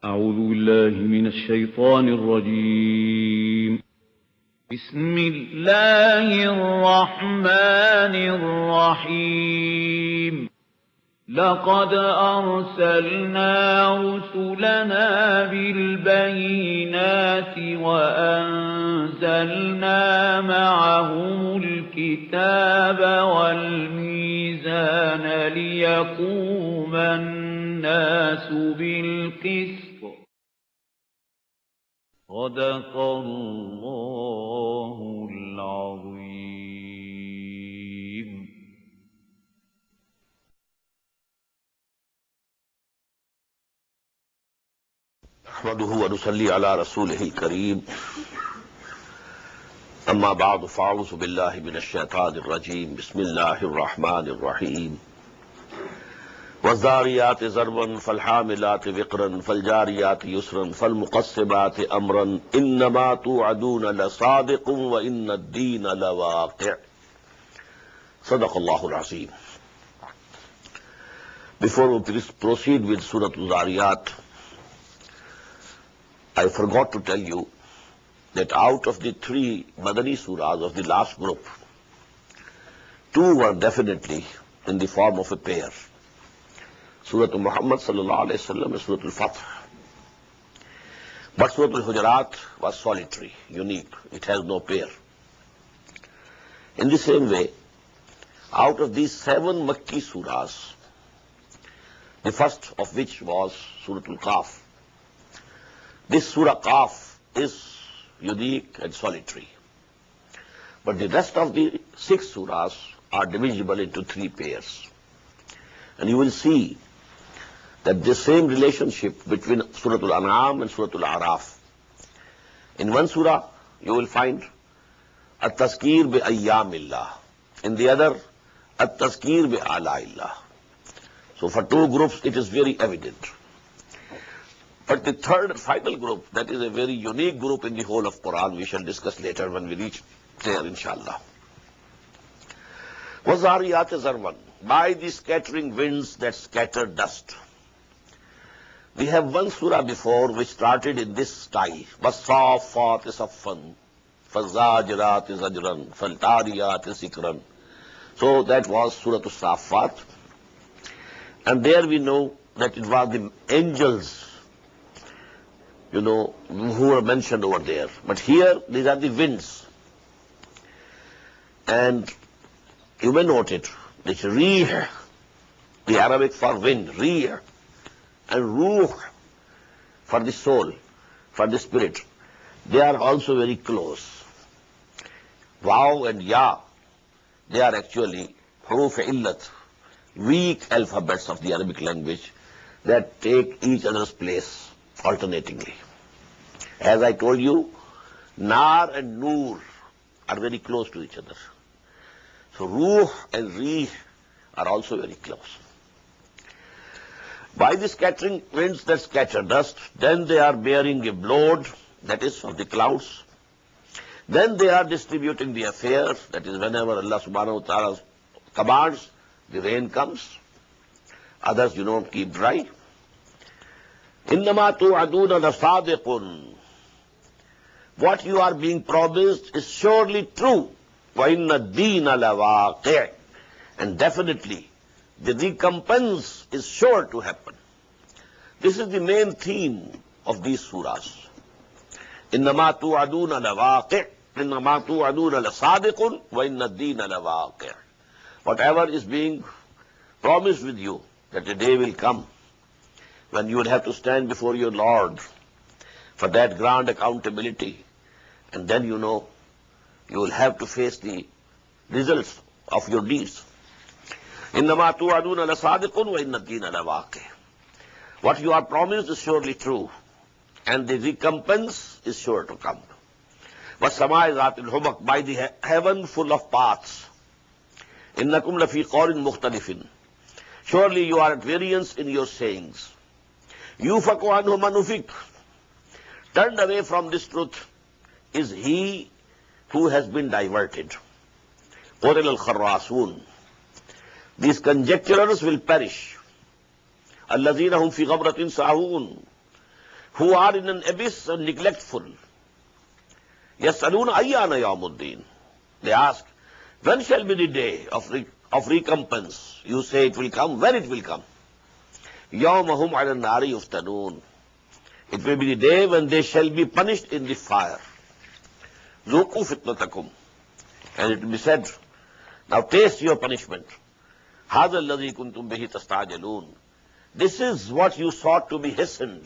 أعوذ بالله من الشيطان الرجيم. بسم الله الرحمن الرحيم. لقد أرسلنا رسلنا بالبينات وأنزلنا معهم الكتاب والميزان ليقوم الناس بالقسط. صدق الله العظيم. احمده ونصلي على رسوله الكريم. اما بعد فاعوذ بالله من الشيطان الرجيم. بسم الله الرحمن الرحيم. والذاريات ذروا فالحاملات وقرا فالجاريات يسرا فالمقسمات امرا انما توعدون لصادق وان الدين لواقع. صدق الله العظيم. Before we proceed with Surah Al-Zariyat, I forgot to tell you that out of the 3 Madani surahs of the last group, 2 were definitely in the form of a pair. Surah Muhammad sallallahu alayhi wa sallam and Surah Al-Fath. But Surah Al-Hujurat was solitary, unique. It has no pair. In the same way, out of these 7 Makki surahs, the first of which was Surah Al-Qaf, this Surah Qaf is unique and solitary. But the rest of the 6 surahs are divisible into 3 pairs. And you will see that the same relationship between Surah Al-An'am and Surah Al-A'raf. In one surah, you will find At-Tazkir bi-Ayyamillah. In the other, At-Tazkir bi-Ala'illah. So for 2 groups, it is very evident. But the third and final group, that is a very unique group in the whole of Quran, we shall discuss later when we reach there, inshallah. وَالذَّارِيَاتِ ذَرْوًا, by the scattering winds that scatter dust. We have one surah before which started in this style. وَالصَّافَّاتِ صَفًّا فَالزَّاجِرَاتِ زَجْرًا فَالْتَالِيَاتِ ذِكْرًا. So that was Surah Al-Saffat. And there we know that it was the angels, who are mentioned over there. But here, these are the winds. And you may note it, this Rih, the Arabic for wind, Rih, and Ruh for the soul, for the spirit, they are also very close. Waw and Ya, they are actually Huruf Illat, weak alphabets of the Arabic language that take each other's place alternatingly. As I told you, Nar and Noor are very close to each other. So Ruh and Rih are also very close. By the scattering winds that scatter dust, then they are bearing a load, that is of the clouds. Then they are distributing the affairs, that is whenever Allah subhanahu wa ta'ala commands, the rain comes. Others, keep dry. إِنَّمَا تُوعَدُونَ لَصَادِقٌ. What you are being promised is surely true. وَإِنَّ الدِّينَ لَوَاقِعٌ. And definitely, the recompense is sure to happen. This is the main theme of these surahs. إِنَّمَا تُوعَدُونَ لَوَاقِعٌ. إِنَّمَا تُوعَدُونَ لَصَادِقٌ وَإِنَّ الدِّينَ لَوَاقِعٌ. Whatever is being promised with you, that a day will come when you will have to stand before your Lord for that grand accountability, and then you will have to face the results of your deeds. إِنَّمَا تُوعَدُونَ لَصَادِقٌ وَإِنَّ الدِّينَ لَوَاقِعٌ. What you are promised is surely true, and the recompense is sure to come. وَالسَّمَاءِ ذَاتِ الْحُبَقِ, by the heaven full of paths. إِنَّكُمْ لَفِي قَوْلٍ مُخْتَلِفٍ. Surely you are at variance in your sayings. يُوفَقُ عَنْهُ مَنْ أُفِكَ. Turned away from this truth is he who has been diverted. قُتِلَ الْخَرَّاسُونَ. These conjecturers will perish. الَّذِينَ هُمْ فِي غَمْرَةٍ سَاهُونَ. who are in an abyss and neglectful. يَسْأَلُونَ أَيَّانَ يَوْمُ الدِّينِ. They ask, when shall be the day of recompense? You say it will come. When it will come? يَوْمَ هُمْ عَلَى النَّارِ يُفْتَنُونَ. It will be the day when they shall be punished in the fire. ذُوقُوا فِتْنَتَكُمْ. And it will be said, now taste your punishment. هَذَا الَّذِي كُنْتُمْ بِهِ تَسْتَعْجِلُونَ. This is what you sought to be hastened.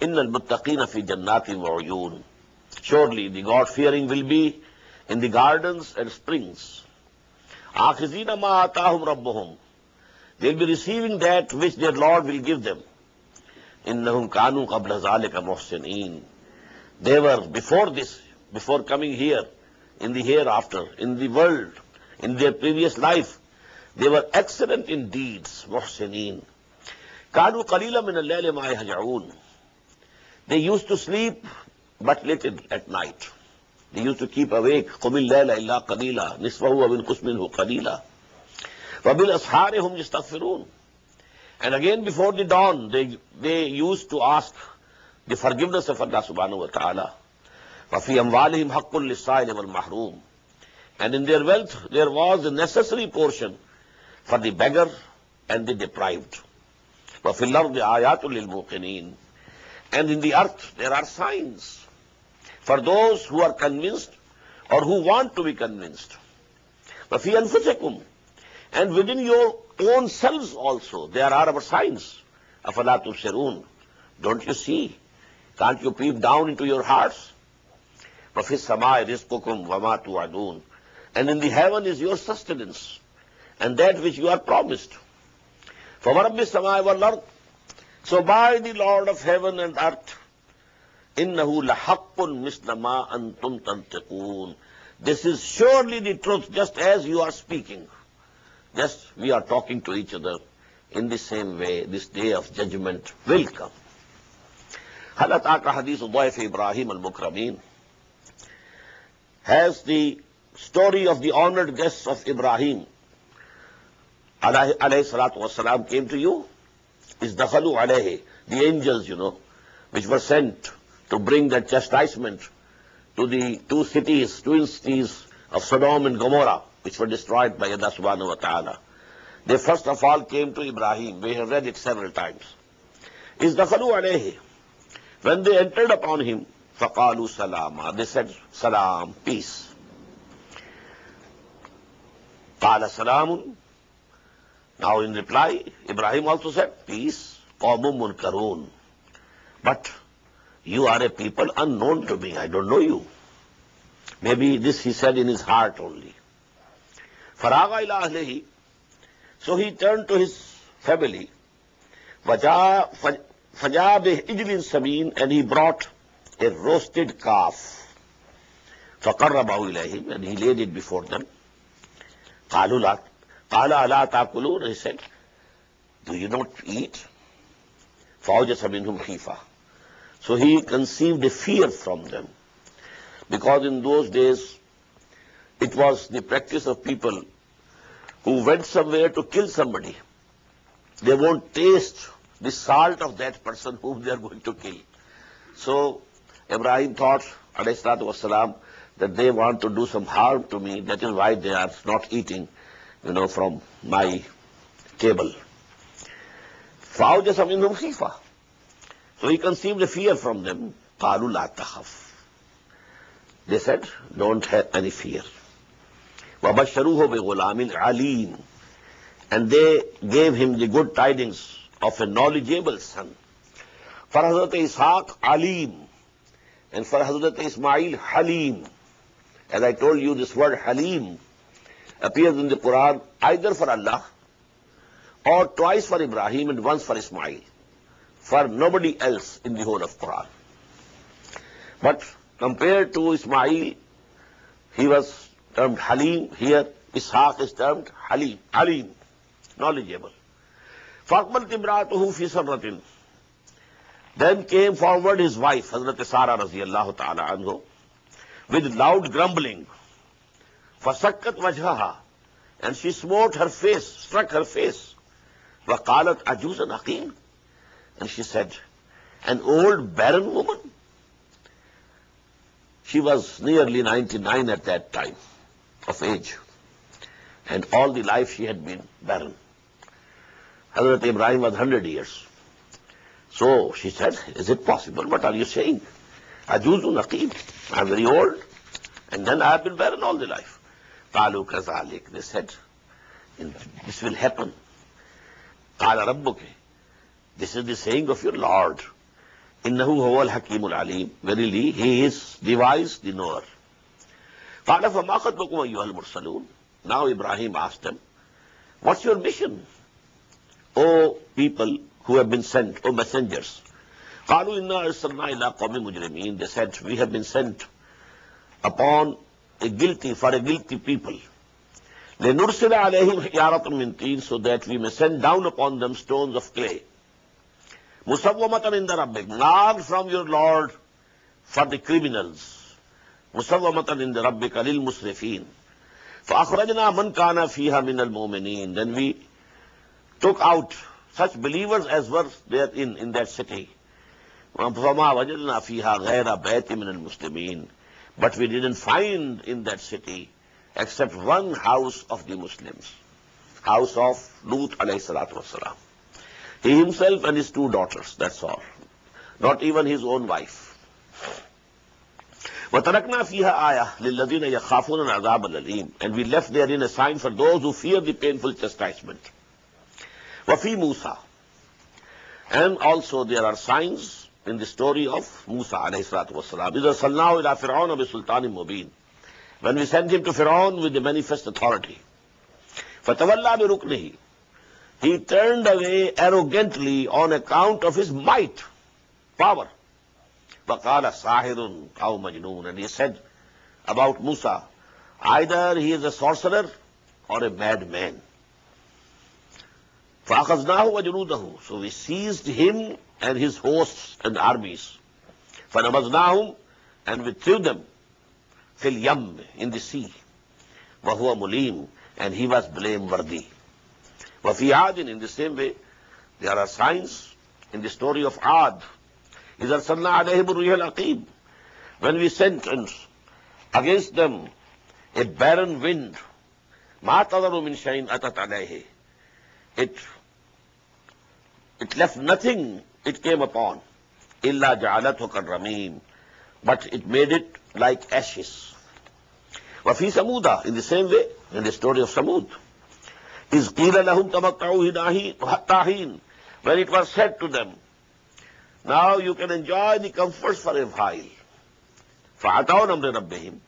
إِنَّ الْمُتَّقِينَ فِي جَنَّاتٍ وَعُيُونٍ. Surely the God-fearing will be in the gardens and springs. آخِذِينَ مَا آتَاهُمْ رَبُّهُمْ. They will be receiving that which their Lord will give them. إِنَّهُمْ كَانُوا قَبْلَ ذَلِكَ مُحْسِنِينَ. They were before this, before coming here, in the hereafter, in the world, in their previous life, they were excellent in deeds, muhsineen. كَانُوا قَلِيلًا مِنَ اللَّيْلِ مَا يَهْجَعُونَ. They used to sleep but little at night. They used to keep awake. قُمِ اللَّيْلَ إِلَّا قَلِيلًا نِصْفَهُ وَمِنْقُصْ مِنْهُ قَلِيلًا وَبِالْأَسْحَارِ هُمْ يَسْتَغْفِرُونَ. And again before the dawn, they used to ask the forgiveness of Allah subhanahu wa ta'ala. وَفِي أَمْوَالِهِمْ حَقٌّ لِلسَّائِلِ وَالْمَحْرُومِ. And in their wealth there was a necessary portion for the beggar and the deprived. وَفِي الْأَرْضِ آيَاتٌ لِلْمُوقِنِينَ. And in the earth there are signs for those who are convinced or who want to be convinced. وَفِي أَنفُسِكُمْ. And within your own selves also there are our signs. أَفَلَا تُبْصِرُونَ. Don't you see? Can't you peep down into your hearts? وَفِي السَّمَاءِ رِزْقُكُمْ وَمَا تُوعَدُونَ. And in the heaven is your sustenance and that which you are promised. فَوَرَبِّ السَّمَاءِ وَالْأَرْضِ. So by the Lord of heaven and earth, إِنَّهُ لَحَقٌّ مِثْلَ مَا أَنْتُمْ تَنْطِقُونَ. This is surely the truth, just as you are speaking. Just we are talking to each other. In the same way, this day of judgment will come. هَلْ أَتَاكَ حَدِيثُ ضَيْفِ إِبْرَاهِيمَ الْمُكْرَمِينَ. Has the story of the honored guests of Ibrahim, علیہ الصلاۃ والسلام, came to you? Is دخلوا علیہ, the angels, which were sent to bring that chastisement to the twin cities of Sodom and Gomorrah, which were destroyed by Allah subhanahu wa ta'ala. They first of all came to Ibrahim. We have read it several times. Is دخلوا علیہ. When they entered upon him, فَقَالُوا سَلَامًا. They said, Salam, peace. قَالَ سَلَامٌ. Now in reply, Ibrahim also said, peace. قَوْمٌ مُنْكَرُونَ. But you are a people unknown to me. I don't know you. Maybe this he said in his heart only. فَرَاغَ إِلَىٰ أَهْلِهِ. So he turned to his family. فَجَاءَ بِهِجْلٍ سَمِينٍ. And he brought a roasted calf. فَقَرَّبَهُ إِلَيْهِمْ. And he laid it before them. قَالَ أَلَا تَأْكُلُونَ. He said, do you not eat? فَأَوْجَسَ مِنْهُمْ خِيفَةً. So he conceived a fear from them. Because in those days, it was the practice of people who went somewhere to kill somebody. They won't taste the salt of that person whom they are going to kill. So Ibrahim thought, alayhi salatu wassalam, that they want to do some harm to me. That is why they are not eating, from my table. فَأَوْجَسَ مِنْهُمْ خِيفَةً. So he conceived a fear from them. قَالُوا لَا تَخَفْ. They said, don't have any fear. وَبَشَّرُوهُ بِغُلَامٍ عَلِيمٍ. And they gave him the good tidings of a knowledgeable son. For Hazrat Ishaq, Alim. And for Hazrat Ismail, Halim. As I told you, this word Halim appears in the Quran either for Allah or twice for Ibrahim and once for Ismail. For nobody else in the whole of Quran. But compared to Ismail, he was termed Halim. Here, Ishaq is termed Halim. Alim, knowledgeable. فَأَقْبَلَتْ امْرَأَتُهُ فِي سَرَّةٍ. Then came forward his wife, Hazrat Sarah radiyallahu ta'ala anhu, with loud grumbling. فَسَكَّتْ وَجْهَهَا. And she smote her face, struck her face. وَقَالَتْ عَجُوزًا عَقِيمٌ. And she said, An old barren woman. She was nearly 99 at that time of age, and all the life she had been barren. Hazrat Ibrahim was 100 years. So she said, is it possible? What are you saying? Ajuzun aqim. I am very old, and then I have been barren all the life. Qalu kazalik. They said, this will happen. Qala rabbuke. This is the saying of your Lord. Innahu huwal hakimul alim. Verily, he is the wise, the knower. Qala fama khatbukum ayyuhal mursalun. Now Ibrahim asked them, what's your mission, O people who have been sent, O messengers? Qalu inna arsalna ila qawmi mujrimin. They said, we have been sent upon for a guilty people. Lenursila alayhim hiyaratun min teen, so that we may send down upon them stones of clay. Musawwamatan inda rabbik, marked from your Lord for the criminals. Musawwamatan inda rabbika lil musrifin. فَأَخْرَجْنَا مَنْ كَانَ فِيهَا مِنَ الْمُؤْمِنِينَ. Then we took out such believers as were there in that city. فَمَا وَجَدْنَا فِيهَا غَيْرَ بَيْتٍ مِنَ الْمُسْلِمِينَ. But we didn't find in that city except one house of the Muslims, house of Lut alayhi salatu wasalam. He himself and his 2 daughters, that's all. Not even his own wife. وَتَرَكْنَا فِيهَا آيَةً لِلَّذِينَ يَخَافُونَ الْعَذَابَ الْأَلِيمَ. And we left therein a sign for those who fear the painful chastisement. وَفِي Musa. And also there are signs in the story of Musa alayhi salatu wasalam. إِذَا صَلْنَاهُ إِلَىٰ فِرْعَوْنَ بِسُلْطَانٍ مُبِينٍ. When we sent him to Fir'aun with the manifest authority. فَتَوَلَّى بِرُكْنِهِ. He turned away arrogantly on account of his might, power. وَقَالَ سَاحِرٌ أَوْ مَجْنُونَ. And he said about Musa, either he is a sorcerer or a madman. فَأَخَذْنَاهُ وَجُنُودَهُ. So we seized him and his hosts and armies. فَنَبَذْنَاهُمْ. And we threw them فِي الْيَمِّ, in the sea. وَهُوَ مُلِيمٌ. And he was blameworthy. وَفِي عَادٍ. In the same way, there are signs in the story of Ad. إِذَا أَرْسَلْنَا عَلَيْهِمُ الرِّيحَ الْعَقِيمَ. When we sent against them a barren wind, مَا تَذَرُ مِنْ شَيْءٍ أَتَتْ عَلَيْهِ. It left nothing it came upon. إِلَّا جَعَلَتْهُ كَالرَّمِيمِ. But it made it like ashes. وَفِي ثَمُودَ. In the same way, in the story of Samud. إِذْ قِيلَ لَهُمْ تَمَتَّعُوا حَتَّىٰ حِينٍ. When it was said to them, now you can enjoy the comforts for a while. فَعَتَوْا نَمْرِ رَبِّهِمْ.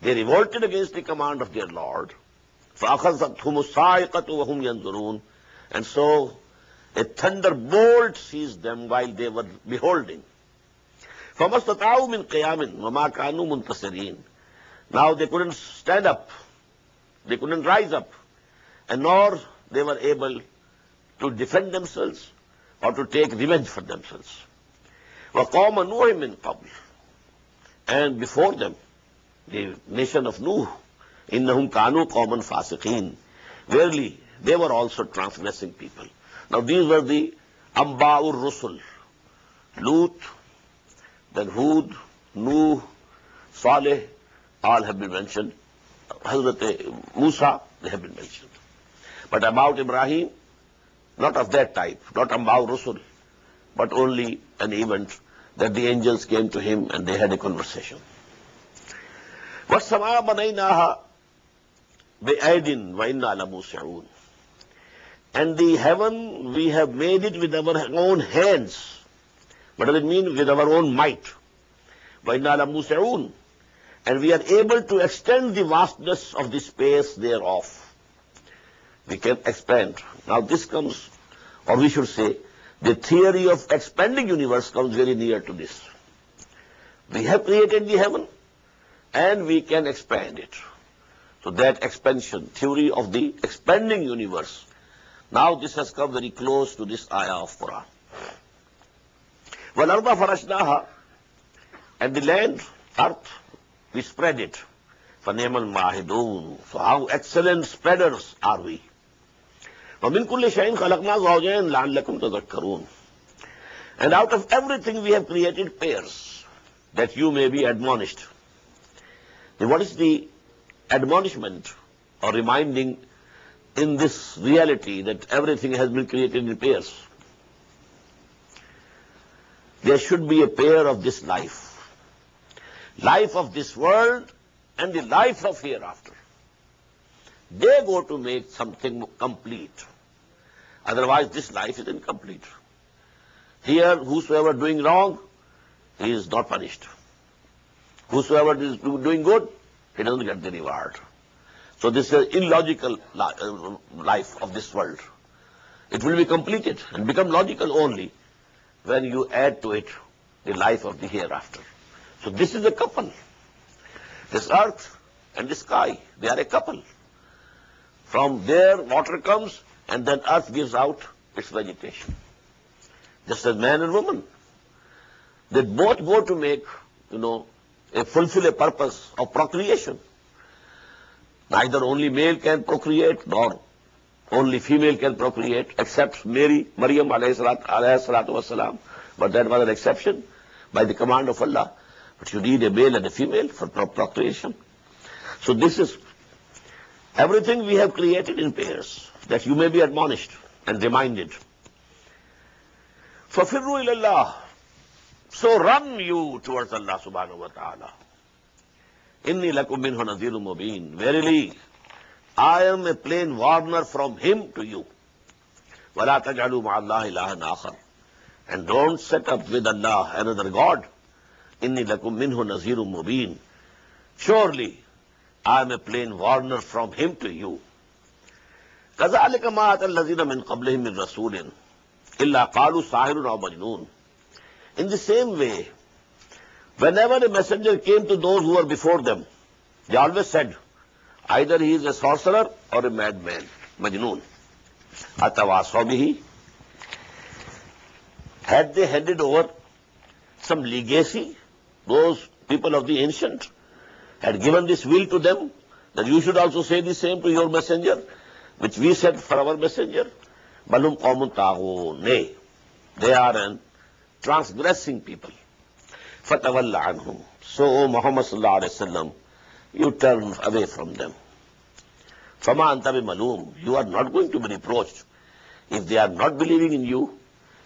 They revolted against the command of their Lord. فَأَخَذَتْهُمُ الصَّاعِقَةُ وَهُمْ يَنْظُرُونَ. And so a thunderbolt seized them while they were beholding. فَمَا اسْتَطَاعُوا مِنْ قِيَامٍ وَمَا كَانُوا مُنْتَصِرِينَ. Now they couldn't stand up, they couldn't rise up, and nor they were able to defend themselves or to take revenge for themselves. وَقَوْمَ نُوحٍ مِّن قَبْلِ. And before them, the nation of Nuh, إِنَّهُمْ كَانُوا قَوْمًا فَاسِقِينَ. Verily, they were also transgressing people. Now these were the Amba'ur Rusul. Lut, then Hud, Nuh, Saleh, all have been mentioned. Hazrat Musa, they have been mentioned. But about Ibrahim, not of that type, not Amba'ur Rusul, but only an event that the angels came to him and they had a conversation. وَالسَّمَاءَ بَنَيْنَاهَا بِأَيْدٍ وَإِنَّا لَمُوسِعُونَ. And the heaven, we have made it with our own hands. What does it mean? With our own might. وَإِنَّا لَمُوسِعُونَ. And we are able to extend the vastness of the space thereof. We can expand. Now this comes, or we should say, the theory of expanding universe comes very near to this. We have created the heaven, and we can expand it. So that expansion, theory of the expanding universe, now this has come very close to this ayah of Quran. وَالْأَرْضَ فَرَشْنَاهَا. And the land, earth, we spread it. فَنِعْمَ الْمَاهِدُونَ. So how excellent spreaders are we. وَمِنْ كُلِّ شَيْءٍ خَلَقْنَا زَوْجَيْنِ لَعَلَّكُمْ تَذَكَّرُونَ. And out of everything we have created pairs, that you may be admonished. Then what is the admonishment or reminding in this reality that everything has been created in pairs? There should be a pair of this life of this world and the life of hereafter. They go to make something complete. Otherwise this life is incomplete. Here, whosoever doing wrong, he is not punished. Whosoever is doing good, he doesn't get the reward. So this is an illogical life of this world. It will be completed and become logical only when you add to it the life of the hereafter. So this is a couple. This earth and the sky, they are a couple. From there water comes and then earth gives out its vegetation. Just as man and woman. They both go to make, fulfill a purpose of procreation. Neither only male can procreate nor only female can procreate, except Maryam alayhi salatu wasalam. But that was an exception by the command of Allah. But you need a male and a female for procreation. So this is everything we have created in pairs, that you may be admonished and reminded. فَفِرُّوا إِلَى اللَّهِ. So run you towards Allah subhanahu wa ta'ala. إِنِّي لَكُمْ مِنْهُ نَذِيرٌ مُبِينٌ. Verily, I am a plain warner from him to you. وَلَا تَجْعَلُوا مَعَ اللَّهِ إِلَهًا آخَرَ. And don't set up with Allah another God. إِنِّي لَكُمْ مِنْهُ نَذِيرٌ مُبِينٌ. Surely, I am a plain warner from him to you. كَذَلِكَ مَا أَتَى الَّذِينَ مِنْ قَبْلِهِمْ مِنْ رَسُولٍ إِلَّا قَالُوا سَاحِرٌ أَوْ مَجْنُونٌ. In the same way, whenever a messenger came to those who were before them, they always said, either he is a sorcerer or a madman, Majnoon. Atawasaw bihi. Had they handed over some legacy, those people of the ancient had given this will to them, that you should also say the same to your messenger, which we said for our messenger. Balum qawmun taghun. Nay, they are an transgressing people. Fatawalla anhum. So, O Muhammad sallallahu alayhi wa sallam, you turn away from them. Fama anta bimalum. You are not going to be reproached if they are not believing in you,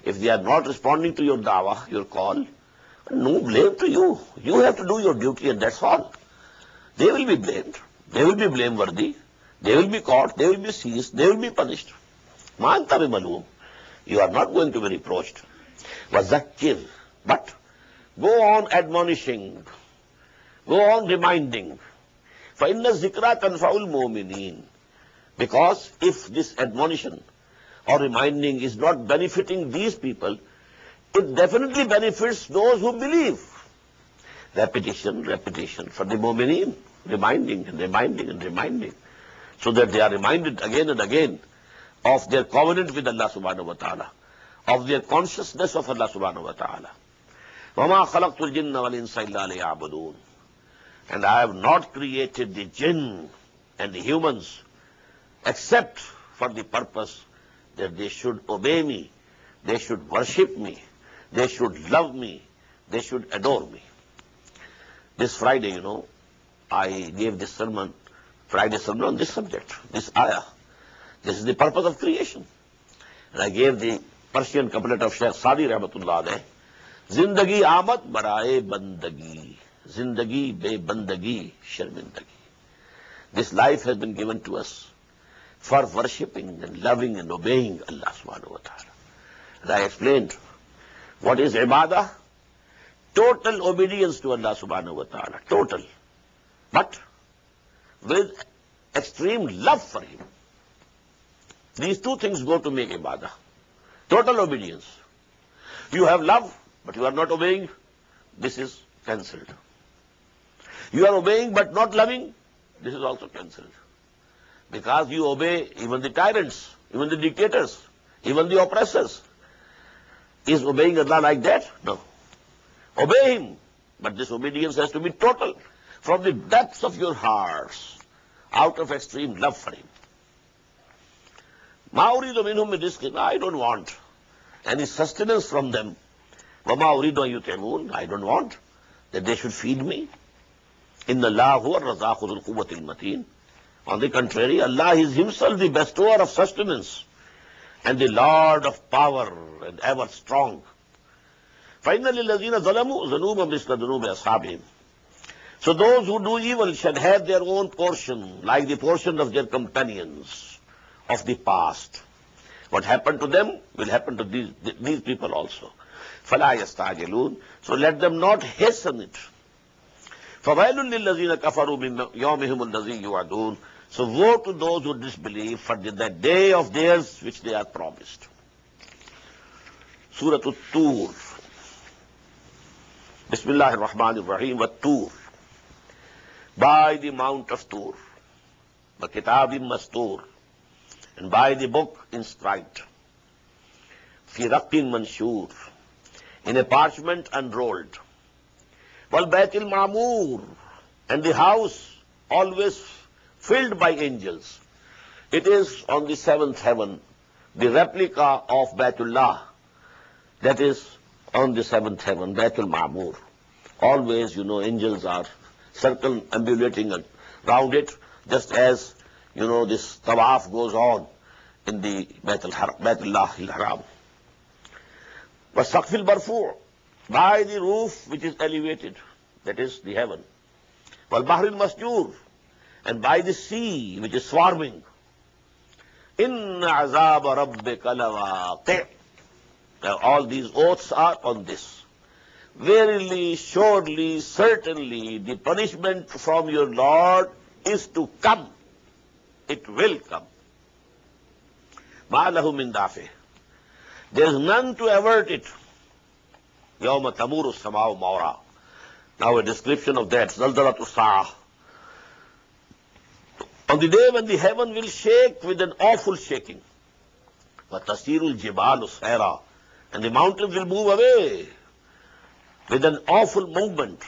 if they are not responding to your da'wah, your call. No blame to you. You have to do your duty and that's all. They will be blamed. They will be blameworthy. They will be caught. They will be seized. They will be punished. Ma anta bimalum. You are not going to be reproached. Wazakir. But go on admonishing. Go on reminding. فَإِنَّ الذِّكْرَى تَنْفَعُ الْمُؤْمِنِينَ. Because if this admonition or reminding is not benefiting these people, it definitely benefits those who believe. Repetition for the mu'mineen, reminding and reminding and reminding, so that they are reminded again and again of their covenant with Allah subhanahu wa ta'ala, of their consciousness of Allah subhanahu wa ta'ala. وَمَا خَلَقْتُ الْجِنَّ وَالْإِنسَ إِلَّا لِيَعْبُدُونَ. And I have not created the jinn and the humans except for the purpose that they should obey me, they should worship me, they should love me, they should adore me. This Friday, I gave this sermon, Friday sermon on this subject, this ayah. This is the purpose of creation. And I gave the Persian couplet of Shaykh Sadi Rahmatullah alayh. Zindagi Ahmad baraye bandagi. Zindagi be bandagi sharmindagi. This life has been given to us for worshipping and loving and obeying Allah subhanahu wa ta'ala. And I explained what is ibadah. Total obedience to Allah subhanahu wa ta'ala. Total. But with extreme love for Him. These two things go to make ibadah. Total obedience. You have love, but you are not obeying. This is cancelled. You are obeying but not loving. This is also cancelled. Because you obey even the tyrants, even the dictators, even the oppressors. Is obeying Allah like that? No. Obey Him. But this obedience has to be total. From the depths of your hearts. Out of extreme love for Him. I don't want any sustenance from them. وَمَا أُرِيدُ أَن يُطْعِمُونَ. I don't want that they should feed me. إِنَّ اللَّهَ هُوَ الرَّزَّاقُ ذُو الْقُوَّةِ الْمَتِينُ. On the contrary, Allah is Himself the bestower of sustenance and the Lord of power and ever strong. فَإِنَّ لِلَّذِينَ ظَلَمُوا ذُنُوبًا مِثْلَ ذُنُوبِ أَصْحَابِهِمْ. So those who do evil shall have their own portion, like the portion of their companions of the past. What happened to them will happen to these people also. فَلَا يَسْتَعْجِلُونَ. So let them not hasten it. فَوَيْلٌ لِلَّذِينَ كَفَرُوا مِنْ يَوْمِهِمُ الَّذِي يُوعَدُونَ. So woe to those who disbelieve for that day of theirs which they are promised. Surah At-Tur. Bismillah ar-Rahman ar-Rahim. Wat-Tur. By the Mount of Tur. وَكِتَابٍ مَسْطُورٍ. And by the book inscribed. فِي رَقٍّ مَنْشُورٍ. In a parchment unrolled. وَالْبَيْتِ الْمَعْمُورِ. And the house always filled by angels. It is on the seventh heaven, the replica of Baytullah. That is on the seventh heaven, Baytul Ma'mur. Always, angels are circumambulating around it, just as, this tawaf goes on in the Baytullah al-Haram. وَالسَّقْفِ الْمَرْفُوعِ. By the roof which is elevated, that is the heaven. وَالْبَحْرِ الْمَسْجُورِ. And by the sea which is swarming. إِنَّ عَذَابَ رَبِّكَ لَوَاقِعٌ. Now all these oaths are on this. Verily, surely, certainly, the punishment from your Lord is to come. It will come. مَا لَهُ مِن دَافِعٍ. There is none to avert it. يَوْمَ تَمُورُ السَّمَاءُ مَوْرًا. Now a description of that. زَلْزَلَةُ السَّاعَةِ. On the day when the heaven will shake with an awful shaking. وَتَسِيرُ الْجِبَالُ سَيْرًا. And the mountains will move away with an awful movement.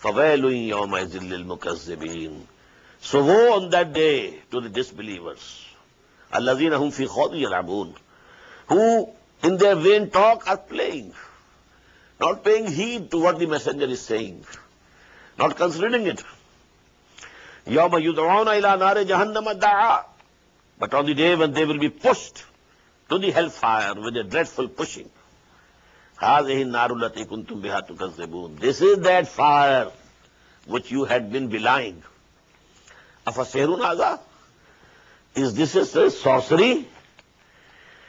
فَوَيْلٌ يَوْمَئِذٍ لِلْمُكَذِّبِينَ. So woe on that day to the disbelievers. الَّذِينَ هُمْ فِي خَوْضٍ يَلْعَبُونَ. Who in their vain talk are playing, not paying heed to what the messenger is saying, not considering it. يَوْمَ يُدْعَوْنَ إِلَى نَارِ جَهَنَّمَ دَعَا. But on the day when they will be pushed to the hellfire with a dreadful pushing. هَذِهِ النَّارُ الَّتِي كُنْتُمْ بِهَا تُكَذِّبُونَ. This is that fire which you had been belying. أَفَسِحْرٌ هَذَا. Is this a sorcery?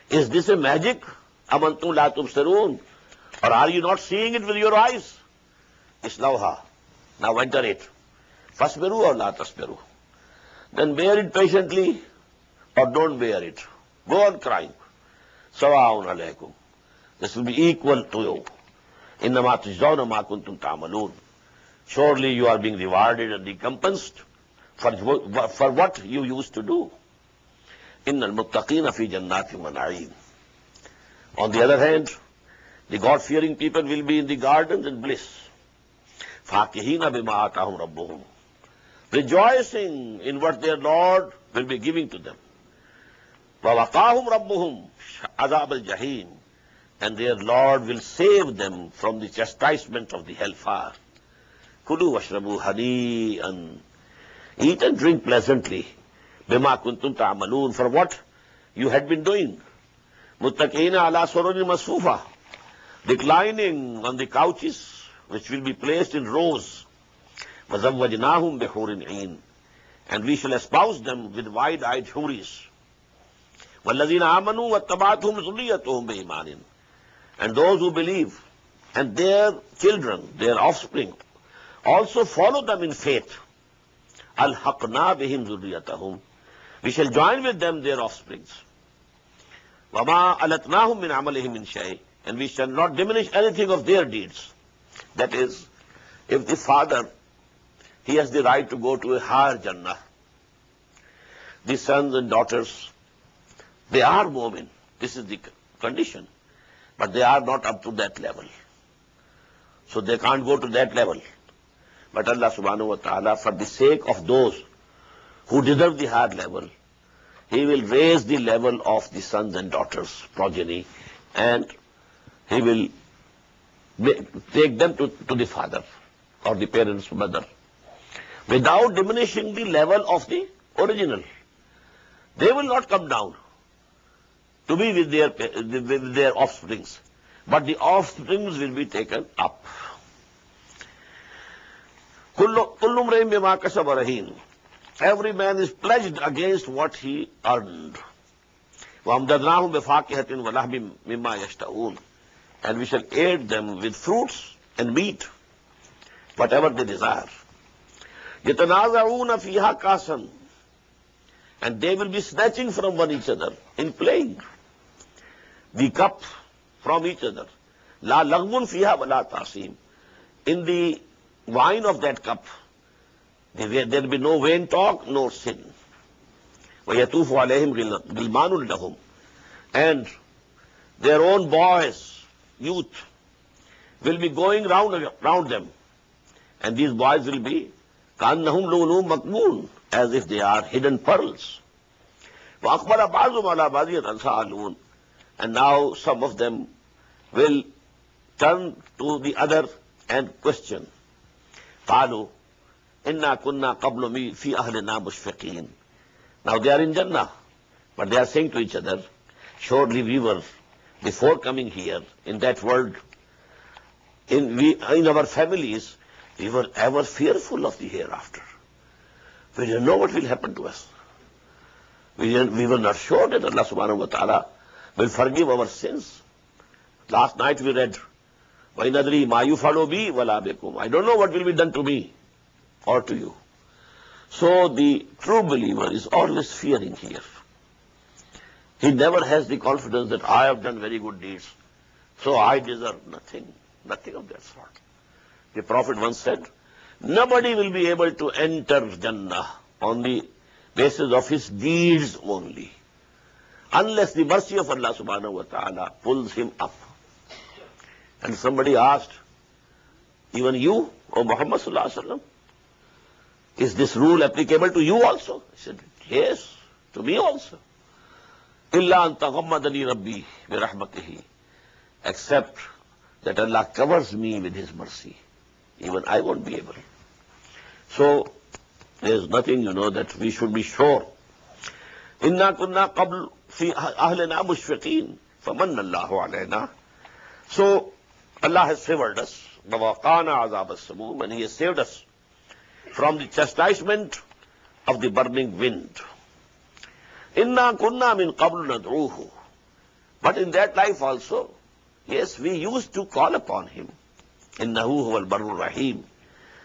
Is this a magic? أَمَنْتُمْ لَا تُبْصِرُونَ. Or are you not seeing it with your eyes? إِسْلَوْهَا. Now enter it. فَاسْبِرُوا أَوْ لَا تَصْبِرُوا. Then bear it patiently or don't bear it. Go on crying. سَوَاءٌ عَلَيْكُمْ. This will be equal to you. إِنَّمَا تُجْزَوْنَ مَا كُنْتُمْ تَعْمَلُونَ. Surely you are being rewarded and recompensed for what you used to do. إِنَّ الْمُتَّقِينَ فِي جَنَّاتٍ وَنَعِيمٍ. On the other hand, the God-fearing people will be in the gardens and bliss. فَاكِهِينَ بِمَا آتَاهُمْ رَبُّهُمْ. Rejoicing in what their Lord will be giving to them. وَوَقَاهُمْ رَبُّهُمْ عَذَابَ الْجَحِيمِ. And their Lord will save them from the chastisement of the hellfire. كُلُوا وَاشْرَبُوا هَنِيئًا. Eat and drink pleasantly. بِمَا كُنْتُمْ تَعْمَلُونَ. For what you had been doing. مُتَّكِئِينَ عَلَى سُرُرٍ مَصْفُوفَةٍ. Reclining on the couches which will be placed in rows. وَزَوَّجْنَاهُمْ بِحُورٍ عِينٍ. And we shall espouse them with wide-eyed huris. وَالَّذِينَ آمَنُوا وَاتَّبَعَتْهُمْ ذُرِّيَّتُهُمْ بِإِيمَانٍ. And those who believe and their children, their offspring, also follow them in faith. أَلْحَقْنَا بِهِمْ ذُرِّيَّتَهُمْ. We shall join with them their offsprings. وَمَا أَلَتْنَاهُمْ مِنْ عَمَلِهِمْ مِنْ شَيْءٍ. And we shall not diminish anything of their deeds. That is, if the father, he has the right to go to a higher Jannah. The sons and daughters, they are mu'min. This is the condition. But they are not up to that level. So they can't go to that level. But Allah subhanahu wa ta'ala, for the sake of those who deserve the higher level, He will raise the level of the sons and daughters, progeny, and He will take them to the father or the parent's mother, without diminishing the level of the original. They will not come down to be with their offsprings, but the offsprings will be taken up. Kullu mri'in bima kasaba rahin. Every man is pledged against what he earned. وَأَمْدَدْنَاهُمْ بِفَاكِهَةٍ وَلَحْمٍ مِمَّا يَشْتَهُونَ. And we shall aid them with fruits and meat, whatever they desire. يَتَنَازَعُونَ فِيهَا كَاسًا. And they will be snatching from one each other in playing the cup from each other. لَا لَغْوٌ فِيهَا وَلَا تَعْصِيمٌ. In the wine of that cup, there will be no vain talk, no sin. وَيَتُوفُ عَلَيْهِمْ غِلْمَانٌ لَهُمْ. And their own boys, youth, will be going round them. And these boys will be كَأَنَّهُمْ لُؤْلُؤٌ مَكْنُونٌ, as if they are hidden pearls. وَأَقْبَلَ بَعْضُهُمْ عَلَى بَعْضٍ يَتَسَاءَلُونَ. And now some of them will turn to the other and question. قَالُوا إِنَّا كُنَّا قَبْلُ فِي أَهْلِنَا مُشْفِقِينَ. Now they are in Jannah, but they are saying to each other, surely we were, before coming here, in that world, in our families, we were ever fearful of the hereafter. We didn't know what will happen to us. We were not sure that Allah subhanahu wa ta'ala will forgive our sins. Last night we read, وَإِنْ أَدْرِي مَا يُفْعَلُ بِي وَلَا بِكُمْ. I don't know what will be done to me or to you. So the true believer is always fearing here. He never has the confidence that I have done very good deeds, so I deserve nothing. Nothing of that sort. The Prophet once said, nobody will be able to enter Jannah on the basis of his deeds only, unless the mercy of Allah subhanahu wa ta'ala pulls him up. And somebody asked, even you, O Muhammad sallallahu alaihi wasallam, is this rule applicable to you also? He said, yes, to me also. إِلَّا أَن تَغَمَّدَنِي رَبِّي بِرَحْمَتِهِ. Except that Allah covers me with His mercy. Even I won't be able. So, there's nothing, that we should be sure. إِنَّا كُنَّا قَبْلُ فِي أَهْلِنَا مُشْفِقِينَ فَمَنَّ اللَّهُ عَلَيْنَا. So, Allah has favored us. وَوَقَانَا عَذَابَ السَّمُومِ. And He has saved us from the chastisement of the burning wind. Inna kunna min qablu nad'uhu. But in that life also, yes, we used to call upon Him. Innahu huwal barrur rahim.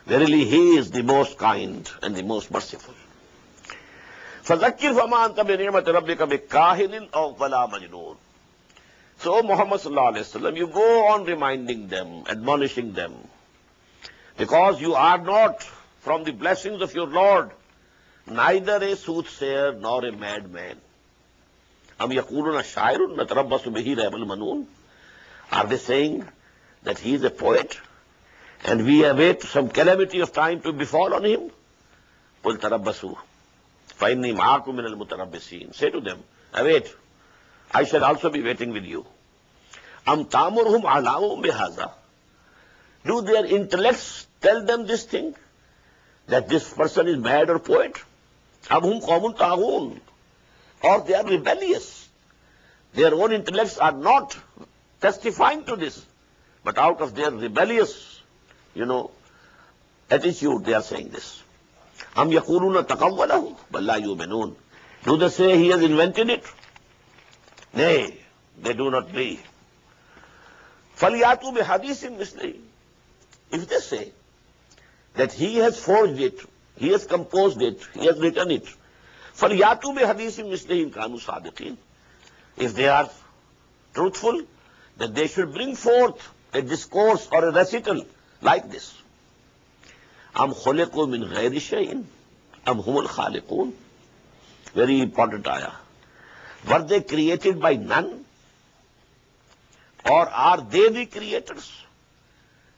Verily He is the most kind and the most merciful. فَذَكِّرْ فَمَا أَنْتَ بِنِعْمَةِ رَبِّكَ بِكَاهِنٍ أَوْ فَلَا مَجْنُونٍ. So Muhammad sallallahu alaihi wasallam, you go on reminding them, admonishing them, because you are not from the blessings of your Lord, neither a soothsayer nor a madman. Am yaquluna sha'irun natarabbasu bihi raybal manun. Are they saying that he is a poet and we await some calamity of time to befall on him? Qul tarabbasu fa inni ma'akum min al-mutarabbisin. Say to them, await, I shall also be waiting with you. Am ta'murhum ala'um bihaza. Do their intellects tell them this thing, that this person is mad or poet? Abhum qawmun ta'ghun. Or they are rebellious. Their own intellects are not testifying to this, but out of their rebellious, attitude, they are saying this. Am yaquluna taqawwalahu bal la yu'minun. Do they say he has invented it? Nay, they do not believe. فَلْيَأْتُوا بِحَدِيثٍ مِثْلِهِ. If they say that he has forged it, he has composed it, he has written it, فَلْيَأْتُوا بِحَدِيثٍ مِثْلِهِ إِنْ كَانُوا صَادِقِينَ. If they are truthful, then they should bring forth a discourse or a recital like this. أَمْ خُلِقُوا مِنْ غَيْرِ شَيْءٍ أَمْ هُمُ الْخَالِقُونَ. Very important ayah. Were they created by none? Or are they the creators?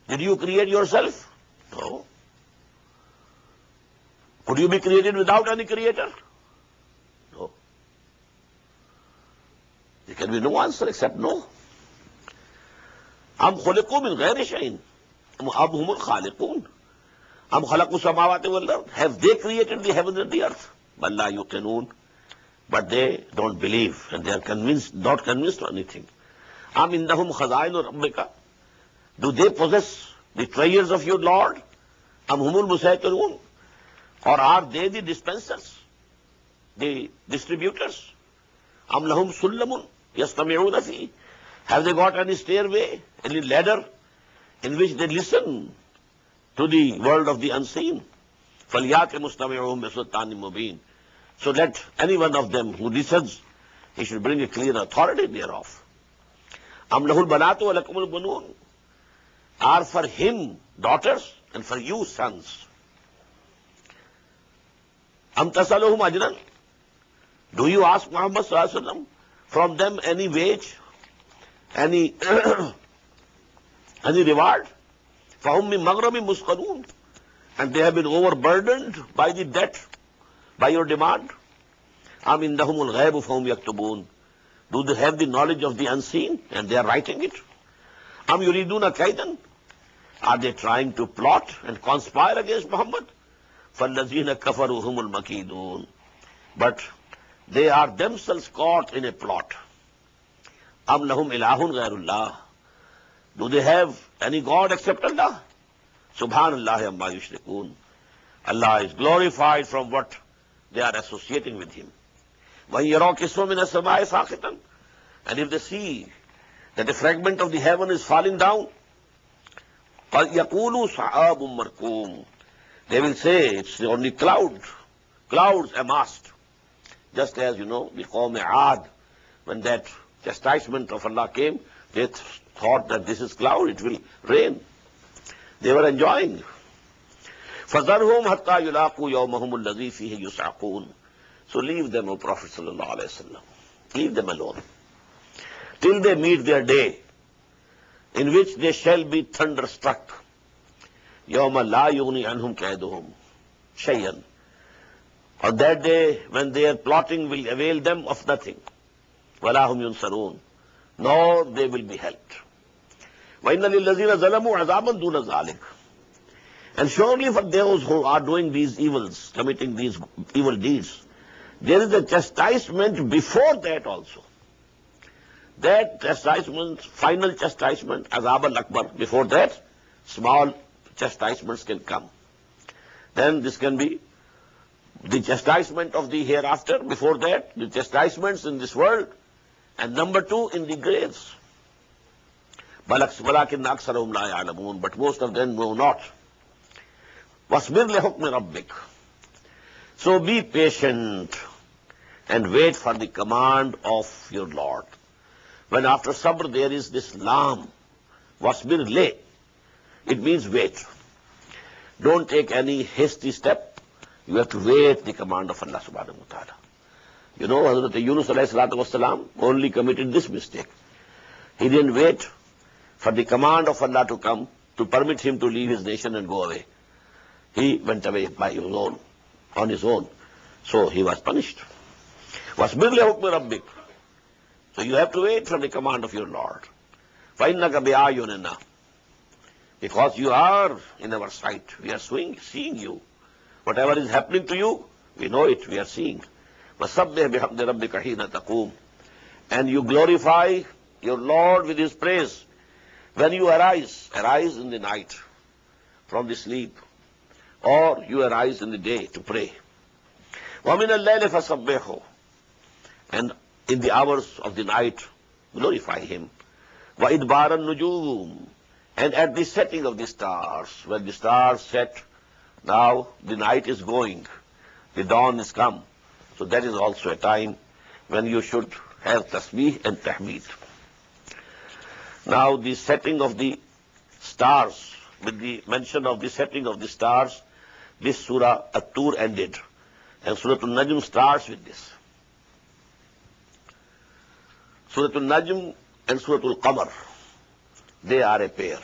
Did you create yourself? No. Could you be created without any creator? No. There can be no answer except no. ام خلقوا من غیر شیء ام هم الخالقون ام خلقوا السماوات والارض. Have they created the heavens and the earth? بل لا يوقنون. But they don't believe and they are convinced, not convinced of anything. Am indahum khaza'inu rabbika. Do they possess the treasures of your Lord? Am humul musaytirun. Or are they the dispensers, the distributors? Am lahum sullamun yastami'una fi. Have they got any stairway, any ladder in which they listen to the world of the unseen? فَلْيَاتِ مُسْتَمِعُهُمْ بِسُلْطَانٍ مُبِينٍ. So let any one of them who listens, he should bring a clear authority thereof. Am lahul banatu wa lakumul bunun. Are for him daughters and for you sons. Am tasaluhum ajran. Do you ask Muhammad sallallahu alaihi wasallam from them any wage, any reward? Fahum min maghrami musqalun. And they have been overburdened by the debt, by your demand. Am indahumul ghaibu fahum yaktubun. Do they have the knowledge of the unseen and they are writing it? Am yuriduna kaidan. Are they trying to plot and conspire against Muhammad? فَالَّذِينَ كَفَرُوا هُمُ الْمَكِيدُونَ. But they are themselves caught in a plot. أَمْ لَهُمْ إِلَهٌ غَيْرُ اللَّهِ. Do they have any God except Allah? Subhanallah amma yushrikun. Allah is glorified from what they are associating with Him. وَإِن يَرَوْا كِسْفًا مِنَ السَّمَاءِ سَاقِطًا. And if they see that a fragment of the heaven is falling down, يَقُولُوا سَحَابٌ مَرْكُومٌ. They will say it's only clouds amassed. Just as, the Qawm Aad, when that chastisement of Allah came, they thought that this is cloud, it will rain. They were enjoying. فَذَرْهُمْ حَتَّى يُلَاقُوا يَوْمَهُمُ الَّذِي فِيهِ يُسْعَقُونَ. So leave them, O Prophet sallallahu alaihi wasallam. Leave them alone. Till they meet their day, in which they shall be thunderstruck. يَوْمَ لَا يُغْنِي عَنْهُمْ كَيْدُهُمْ شَيْئًا. On that day, when their plotting will avail them of nothing. وَلَا هُمْ يُنْصَرُونَ. Nor they will be helped. وَإِنَّ لِلَّذِينَ ظَلَمُوا عَذَابًا دُونَ ذَلِكَ. And surely for those who are doing these evils, committing these evil deeds, there is a chastisement before that also. That chastisement, final chastisement, Azab al-Akbar, before that, small chastisements can come. Then this can be the chastisement of the hereafter, before that, the chastisements in this world, and number two, in the graves. وَلَكِنَّ أَكْثَرَهُمْ لَا يَعْلَمُونَ. But most of them know not. وَاصْبِرْ لِحُكْمِ رَبِّكَ. So be patient and wait for the command of your Lord. When after sabr there is this lam, وَاصْبِرْ لِهِ, it means wait. Don't take any hasty step. You have to wait the command of Allah subhanahu wa ta'ala. Hazrat Yunus alayhi salatu wasalam only committed this mistake. He didn't wait for the command of Allah to come to permit him to leave his nation and go away. He went away by his own, on his own. So he was punished. وَاصْبِرْ لِحُكْمِ رَبِّكَ. So you have to wait for the command of your Lord. فَإِنَّكَ بِأَعْيُنِنَا. Because you are in our sight. We are seeing you. Whatever is happening to you, we know it, we are seeing. وَسَبِّحْ بِحَمْدِ رَبِّكَ حِينَ تَقُومُ. And you glorify your Lord with His praise when you arise in the night from the sleep, or you arise in the day to pray. وَمِنَ اللَّيْلِ فَسَبِّحْهُ. And in the hours of the night, glorify Him. وَإِدْبَارَ النُّجُومِ. And at the setting of the stars, when the stars set, now the night is going, the dawn is come. So that is also a time when you should have tasbih and tahmeed. Now the setting of the stars, with the mention of the setting of the stars, this surah At-Tur ended. And Surah Al-Najm starts with this. Surah Al-Najm and Surah Al-Qamar, they are a pair.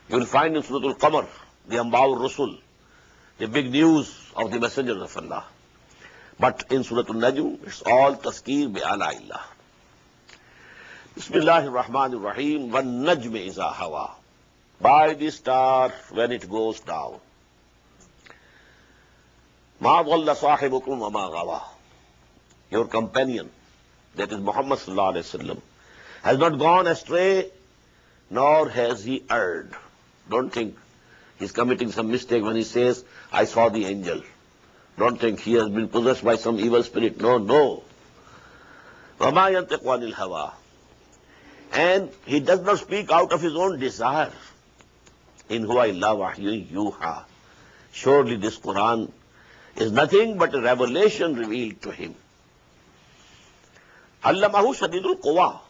You will find in Surah Al-Qamar the Anba'u Rasul, the big news of the messengers of Allah. But in Surah Al-Najm, it's all tazkir bi ala illah. Bismillahir Rahmanir Rahim. Wan najmi iza hawa. By the star when it goes down. Ma dhalla sahibukum wa ma ghawa. Your companion, that is Muhammad sallallahu alaihi wasallam, has not gone astray, nor has he erred. Don't think he's committing some mistake when he says, I saw the angel. Don't think he has been possessed by some evil spirit. No, no. وَمَا يَنْتِقُ عَنِ الْهَوَىٰ. And he does not speak out of his own desire. In huwa illa wahyun yuha. Surely this Quran is nothing but a revelation revealed to him. Allamahu shadidul quwa.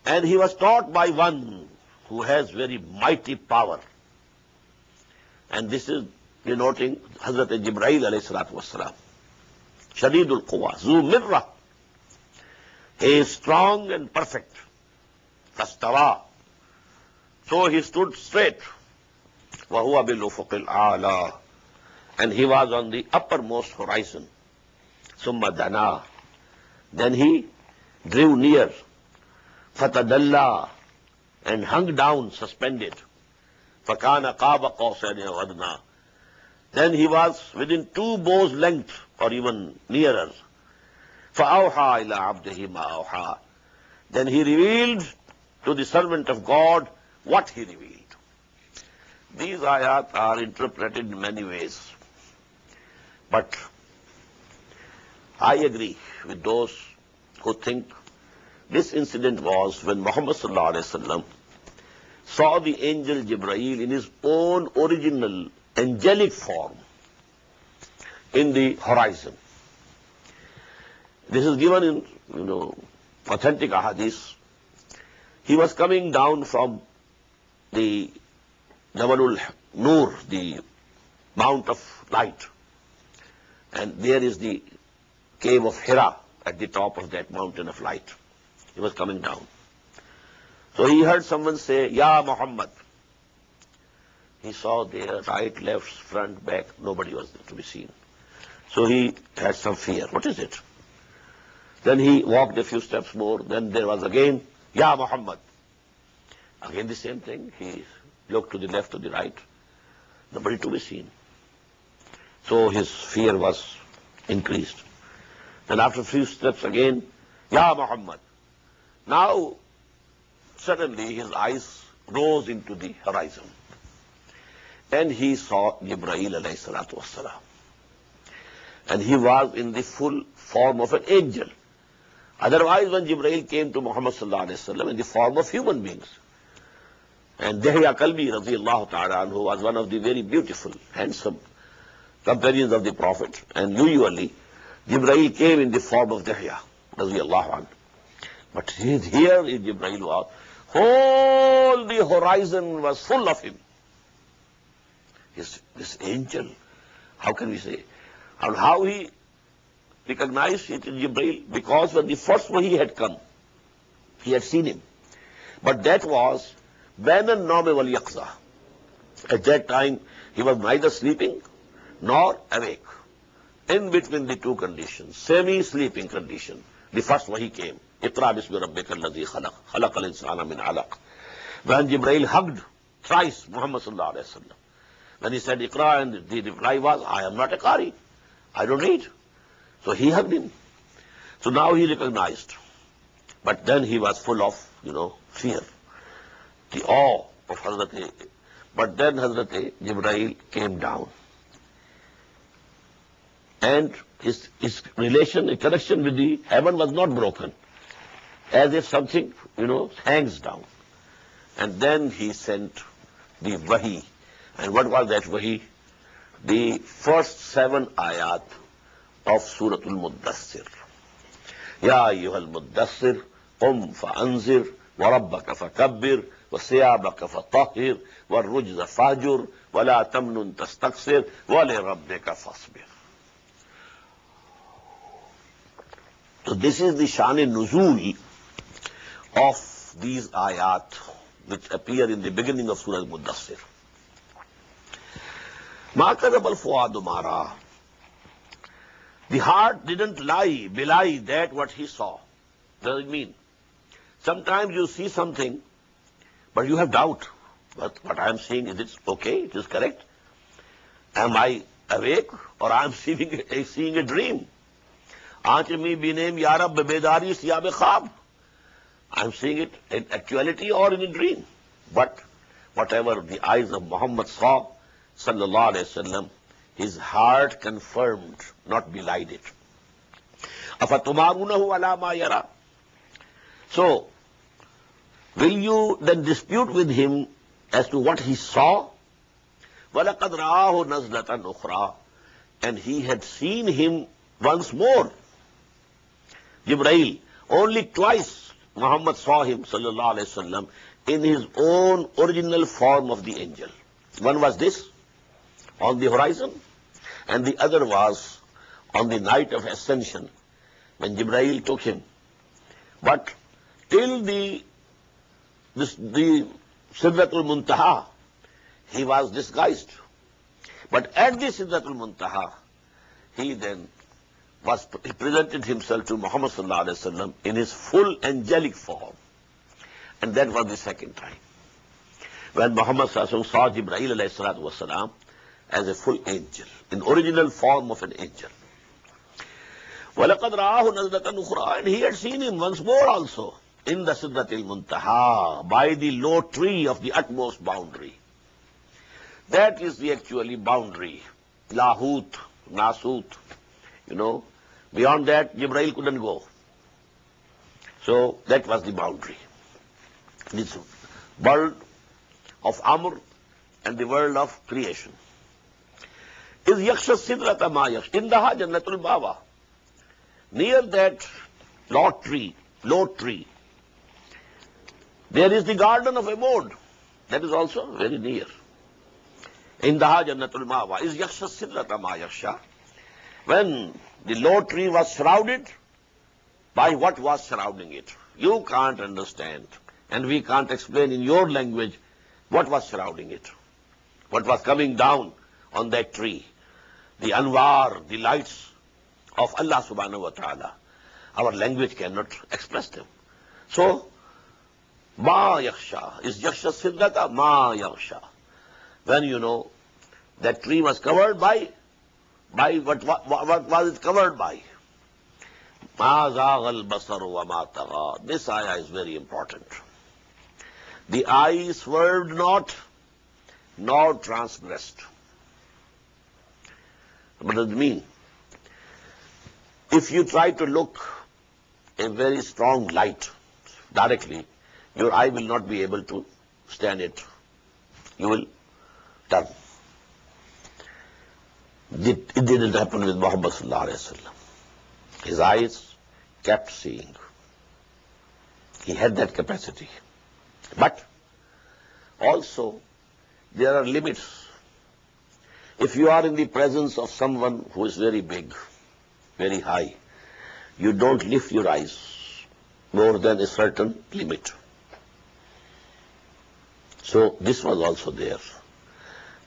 And he was taught by one who has very mighty power. And this is denoting Hazrat Jibreel alayhi salatu wassalam. Shadidul quwa. Zu mirra. He is strong and perfect. Fastawa. So he stood straight. وَهُوَ بِالْأُفُقِ الْأَعْلَى. And he was on the uppermost horizon. ثُمَّ دَنَا. Then he drew near. فَتَدَلَّى. And hung down, suspended. فَكَانَ قَابَ قَوْسَيْنِ أَوْ أَدْنَى. Then he was within 2 bows' length, or even nearer. فَأَوْحَى إِلَىٰ عَبْدِهِ مَا أَوْحَى. Then he revealed to the servant of God what he revealed. These ayat are interpreted in many ways. But I agree with those who think this incident was when Muhammad sallallahu alaihi wasallam saw the angel Jibreel in his own original angelic form in the horizon. This is given in, authentic Ahaadees. He was coming down from the Jabalul Noor, the Mount of Light. And there is the cave of Hira at the top of that mountain of light. He was coming down. So he heard someone say, Ya Muhammad. He saw there, right, left, front, back, nobody was there to be seen. So he had some fear. What is it? Then he walked a few steps more. Then there was again, Ya Muhammad. Again the same thing. He looked to the left, to the right. Nobody to be seen. So his fear was increased. Then after a few steps again, Ya Muhammad. Now, suddenly his eyes rose into the horizon. And he saw Jibreel alayhi salatu wassalam. And he was in the full form of an angel. Otherwise, when Jibreel came to Muhammad sallallahu alayhi wasallam in the form of human beings. And Dihya Kalbi radiyallahu ta'ala anhu was one of the very beautiful, handsome companions of the Prophet. And usually, Jibreel came in the form of Dihya radiyallahu anhu. But here in Jibreel was, whole the horizon was full of him. This angel, how can we say? And how he recognized it in Jibreel? Because when the first wahi had come, he had seen him. But that was bain an-nawm wal yaqza. At that time, he was neither sleeping nor awake. In between the two conditions, semi-sleeping condition. The first wahi came. Iqra bismi rabbika alladhi khalaq. Khalaqal insana min alaq. When Jibreel hugged thrice Muhammad sallallahu alayhi wa sallam. When he said Iqra, and the reply was, I am not a Qari. I don't read. So he hugged him. So now he recognized. But then he was full of, fear. The awe of Hazrat. But then Hazrat Jibreel came down. And his relation, his connection with the heaven was not broken. As if something, hangs down. And then he sent the wahi. And what was that wahi? The first 7 ayat of Surah Al-Muddassir. Ya ayyuhal Muddassir, qum fa'anzir, wa rabbaka fakabbir, wa siyabaka fatahhir, wa rujza fahjur, wa la tamnun tastaqsir, wa li rabbika fasbir. So this is the Shan-e-Nuzul of these ayat which appear in the beginning of Surah Al-Muddassir. Ma kadhaba al-fuadu ma ra'a. The heart didn't belie that what he saw. What does it mean? sometimes you see something, but you have doubt. But what I am seeing, is it okay? It is correct? Am I awake or I am seeing a dream? Aanchmi bineem ya Rabb bedari siyab khab. I am seeing it in actuality or in a dream. But whatever the eyes of Muhammad saw, sallallahu alayhi wasallam, his heart confirmed, not belied it. Afatumarunahu ala ma yara. So, will you then dispute with him as to what he saw? وَلَقَدْ رَآهُ نَزْلَةً أُخْرَى. And he had seen him once more. Jibreel, only twice Muhammad saw him, sallallahu alayhi wasallam, in his own original form of the angel. One was this, on the horizon, and the other was on the night of ascension, when Jibreel took him. But till the Sidratul Muntaha, he was disguised. But at the Sidratul Muntaha, he then he presented himself to Muhammad sallallahu alaihi wasallam in his full angelic form. And that was the second time, when Muhammad sallallahu alaihi wasallam saw Jibreel alayhi salatu wasalam as a full angel, in original form of an angel. وَلَقَدْ رَآهُ نَزْلَةً أُخْرَى. And he had seen him once more also, in the Sidratil Muntaha, by the low tree of the utmost boundary. That is the actually boundary. Lahut, Nasut, beyond that Jibreel couldn't go. So that was the boundary. This world of Amr and the world of creation. Is yaksha sidrata ma yaksh, indaha jannatul bawa. Near that low tree, there is the garden of abode. That is also very near. Indaha jannatul bawa. Is yaksha sidrata ma yaksha. When the low tree was surrounded, by what was surrounding it? You can't understand, and we can't explain in your language what was surrounding it, what was coming down on that tree. The anwar, the lights of Allah subhanahu wa ta'ala. Our language cannot express them. So, ma yaksha, is yaksha siddhata ma yaksha. When that tree was covered by what was it covered by? Ma zagha al-basar wa ma tagha. This ayah is very important. The eye swerved not, nor transgressed. What does it mean? If you try to look a very strong light directly, your eye will not be able to stand it. You will turn. It didn't happen with Muhammad sallallahu alaihi wasallam. His eyes kept seeing. He had that capacity. But also, there are limits. If you are in the presence of someone who is very big, very high, you don't lift your eyes more than a certain limit. So this was also there.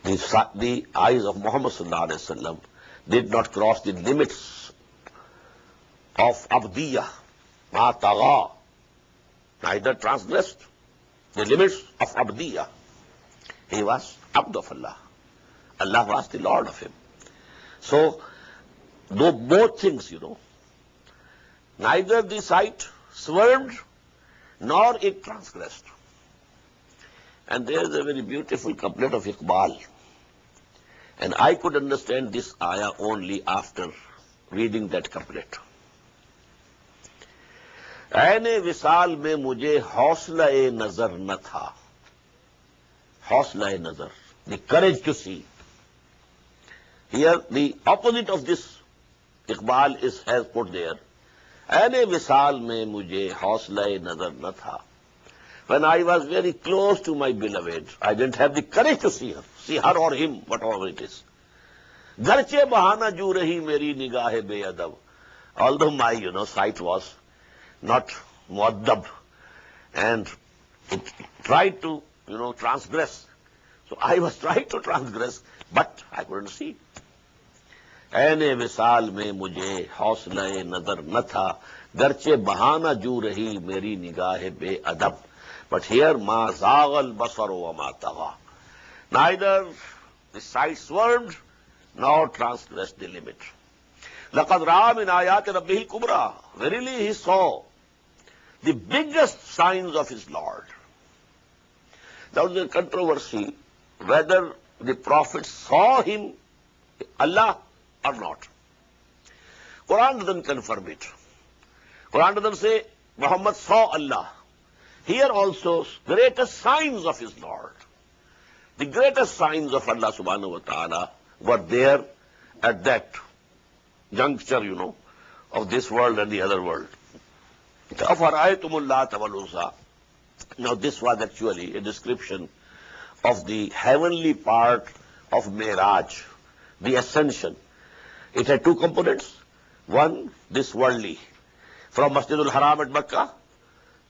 The eyes of Muhammad sallallahu alaihi wasallam did not cross the limits of abdiyah, ma tagha, neither transgressed the limits of abdiyah. He was abd of Allah. Allah was the Lord of him. So, though both things, neither the sight swerved nor it transgressed. And there is a very beautiful couplet of Iqbal. And I could understand this ayah only after reading that couplet. ऐने विसाल में मुझे हौसला-ए नजर न था. Haussla-e nazar, the courage to see. Here, the opposite of this, Iqbal has put there. ऐने विसाल में मुझे हौसला-ए नजर न था. When I was very close to my beloved, I didn't have the courage to see her or him, whatever it is. Garche bahana ju rahi meri nigahe beadab. Although my, sight was not muaddab, and it tried to, transgress. So I was trying to transgress, but I couldn't see. عین وصال میں مجھے حوصلہ نظر نہ تھا گرچہ بہانہ جو رہی میری نگاہ بے ادب. But here ما زاغ البصر وما طغى. Neither the sight swerved nor transgressed the limit. لقد رأى من آیات ربه الكبرى. Verily he saw the biggest signs of his Lord. There was a controversy whether the Prophet saw him, Allah, or not. Quran doesn't confirm it. Quran doesn't say Muhammad saw Allah. Here also, greatest signs of his Lord. The greatest signs of Allah subhanahu wa ta'ala were there at that juncture, of this world and the other world. أَفَرَأَيْتُمُ اللَّاتَ وَالْعُزَّى. Now this was actually a description of the heavenly part of Mi'raj, the ascension. It had two components. One, this worldly, from Masjidul Haram at Mecca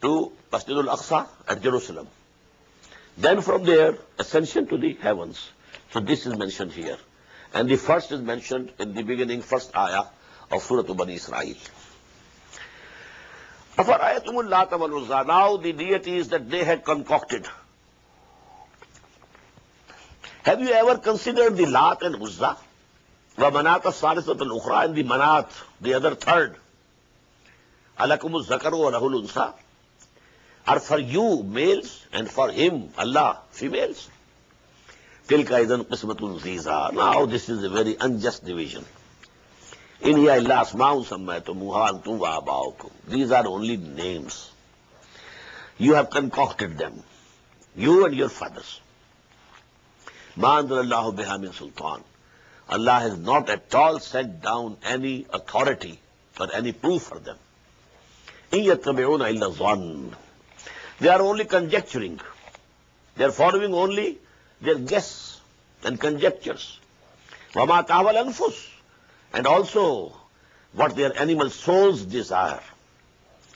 to Masjidul Aqsa at Jerusalem. Then from there, ascension to the heavens. So this is mentioned here. And the first is mentioned in the beginning, first ayah of Surah Bani Israel. أَفَرَأَيْتُمُ اللَّاتَ وَالْعُزَّى. Now the deities that they had concocted. Have you ever considered the Lat and Uzza? وَمَنَاتَ الثَّالِثَةَ الْأُخْرَى, and the Manat, the other third. أَلَكُمُ الذَّكَرُ وَلَهُ الْأُنثَى. Are for you males and for him, Allah, females. تِلْكَ إِذًا قِسْمَةٌ ضِيزَى. Now this is a very unjust division. إِنْ هِيَ إِلَّا أَسْمَاءٌ سَمَّيْتُمُوهَا أَنْتُمْ وَآبَاؤُكُمْ. These are only names. You have concocted them, you and your fathers. مَا أَنزَلَ اللَّهُ بِهَا مِنْ سُلْطَانٍ. Allah has not at all sent down any authority or any proof for them. إِنْ يَتَّبِعُونَ إِلَّا الظَّنَّ. They are only conjecturing. They are following only their guess and conjectures. وَمَا تَعْوَى الْأَنفُسُ. And also what their animal souls desire.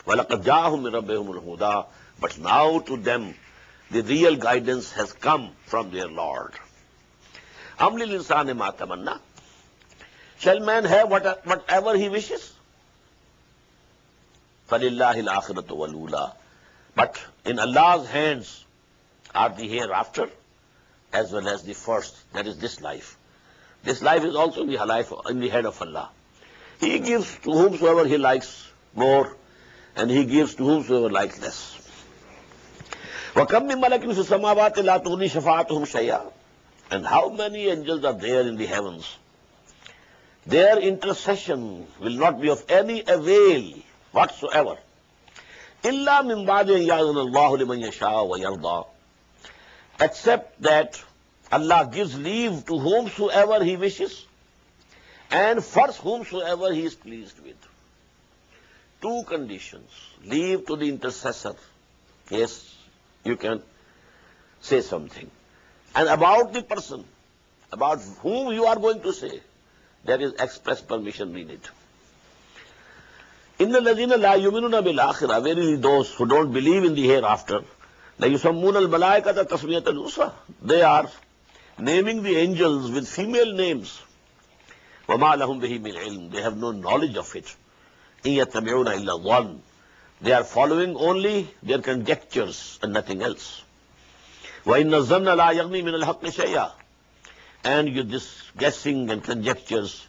وَلَقَدْ جَاءَهُمْ مِنْ رَبِّهِمُ الْهُدَى. But now to them the real guidance has come from their Lord. أَمْ لِلْإِنسَانِ مَا تَمَنَّى. Shall man have whatever he wishes? فَلِلَّهِ الْآخِرَةُ وَالْأُولَى. But in Allah's hands are the hereafter as well as the first, that is this life. This life is also in the hand of Allah. He gives to whomsoever He likes more, and He gives to whomsoever likes less. وَكَمْ مِنْ مَلَكٍ فِي السَّمَاوَاتِ لَا تُغْنِي شَفَاعَتُهُمْ شَيْئًا. And how many angels are there in the heavens? Their intercession will not be of any avail whatsoever. إِلَّا مِنْ بَعْدِ أَنْ يَأْذَنَ اللَّهُ لِمَنْ يَشَاءُ وَيَرْضَى. Except that Allah gives leave to whomsoever He wishes, and first whomsoever He is pleased with. Two conditions. Leave to the intercessor. Yes, you can say something. And about the person, about whom you are going to say, there is express permission needed. إِنَّ الَّذِينَ لَا يُؤْمِنُونَ بِالْآخِرَةِ. Verily those who don't believe in the hereafter, لَيُسَمُّونَ الْمَلَائِكَةَ تَسْمِيَةَ الْأُنثَى. They are naming the angels with female names. وَمَا لَهُمْ بِهِ مِنْ عِلْمٍ. They have no knowledge of it. إِنْ يَتَّبِعُونَ إِلَّا الظَّنَّ. They are following only their conjectures and nothing else. وَإِنَّ الظَّنَّ لَا يَغْنِي مِنَ الْحَقِّ شَيْئًا. And this guessing and conjectures